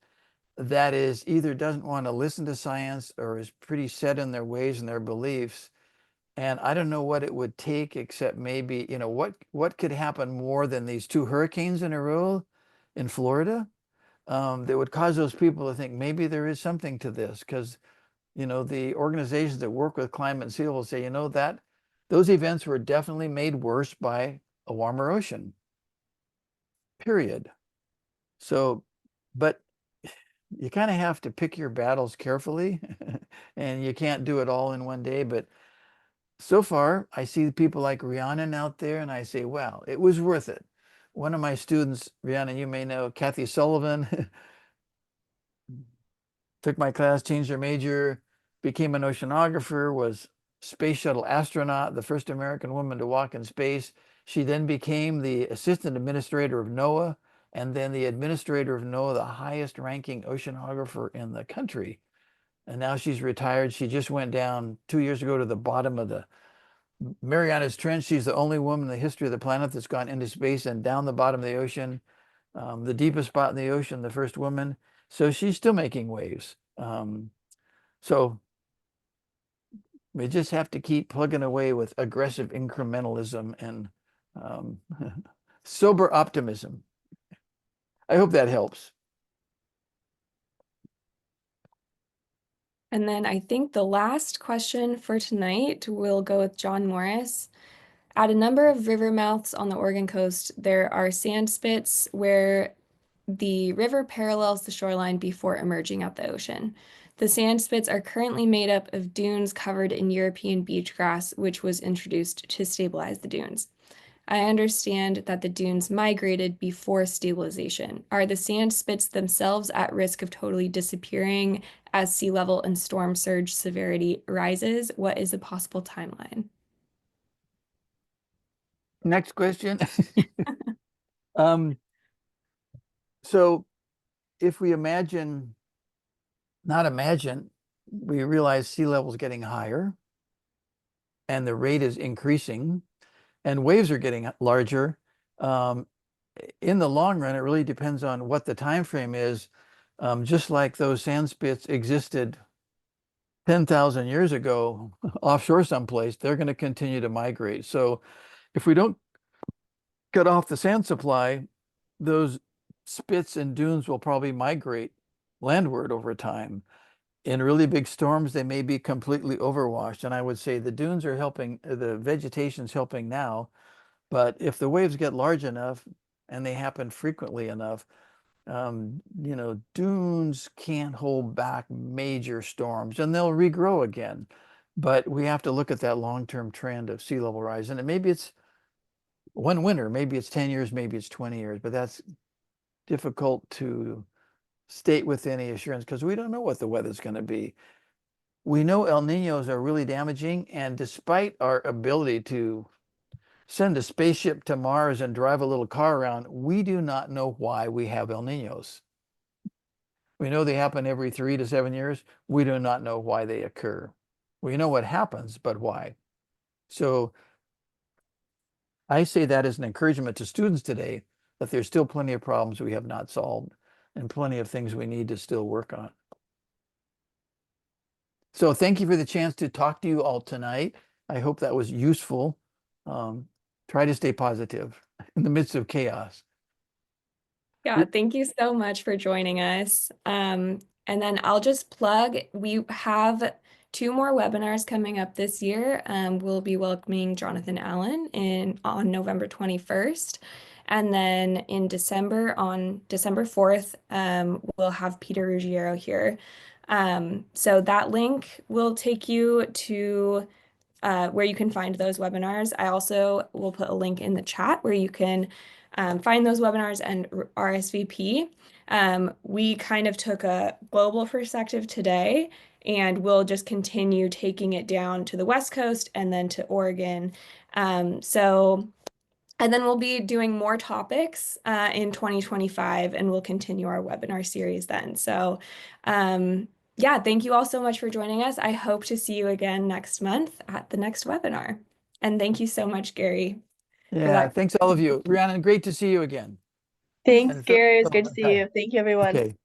that is either doesn't want to listen to science or is pretty set in their ways and their beliefs. And I don't know what it would take, except maybe, what could happen more than these 2 hurricanes in a row in Florida that would cause those people to think maybe there is something to this. Because, the organizations that work with climate and sea level say, that those events were definitely made worse by a warmer ocean, period. So, but you kind of have to pick your battles carefully and you can't do it all in one day. But so far, I see people like Rhiannon out there and I say, well, it was worth it. One of my students, Rhiannon, you may know, Kathy Sullivan, took my class, changed her major, became an oceanographer, was space shuttle astronaut, the first American woman to walk in space. She then became the assistant administrator of NOAA, and then the administrator of NOAA, the highest ranking oceanographer in the country. And now she's retired. She just went down 2 years ago to the bottom of the Marianas Trench. She's the only woman in the history of the planet that's gone into space and down the bottom of the ocean, the deepest spot in the ocean, the first woman. So she's still making waves. So we just have to keep plugging away with aggressive incrementalism and sober optimism. I hope that helps. And then I think the last question for tonight will go with John Morris. At a number of river mouths on the Oregon coast, there are sand spits where the river parallels the shoreline before emerging out the ocean. The sand spits are currently made up of dunes covered in European beach grass, which was introduced to stabilize the dunes. I understand that the dunes migrated before stabilization. Are the sand spits themselves at risk of totally disappearing as sea level and storm surge severity rises? What is a possible timeline? Next question. So if we we realize sea level is getting higher and the rate is increasing and waves are getting larger. In the long run, it really depends on what the time frame is. Just like those sand spits existed 10,000 years ago offshore someplace, they're going to continue to migrate. So if we don't cut off the sand supply, those spits and dunes will probably migrate landward over time. In really big storms, they may be completely overwashed. And I would say the dunes are helping, the vegetation's helping now. But if the waves get large enough and they happen frequently enough, dunes can't hold back major storms and they'll regrow again. But we have to look at that long-term trend of sea level rise. And maybe it's one winter, maybe it's 10 years, maybe it's 20 years, but that's difficult to state with any assurance because we don't know what the weather's going to be. We know El Niños are really damaging, and despite our ability to send a spaceship to Mars and drive a little car around, we do not know why we have El Niños. We know they happen every 3 to 7 years. We do not know why they occur. We know what happens, but why? So I say that as an encouragement to students today that there's still plenty of problems we have not solved and plenty of things we need to still work on. So thank you for the chance to talk to you all tonight. I hope that was useful. Try to stay positive in the midst of chaos. Yeah, thank you so much for joining us. And then I'll just plug, we have 2 more webinars coming up this year. We'll be welcoming Jonathan Allen on November 21st. And then in December, on December 4th, we'll have Peter Ruggiero here. So that link will take you to where you can find those webinars. I also will put a link in the chat where you can find those webinars and RSVP. We kind of took a global perspective today, and we'll just continue taking it down to the West Coast and then to Oregon. And then we'll be doing more topics in 2025, and we'll continue our webinar series then. So yeah, thank you all so much for joining us. I hope to see you again next month at the next webinar. And thank you so much, Gary. Yeah, thanks all of you. Rhiannon, great to see you again. Thanks, And Gary. It's Philip, good to see you. Thank you, everyone. Okay.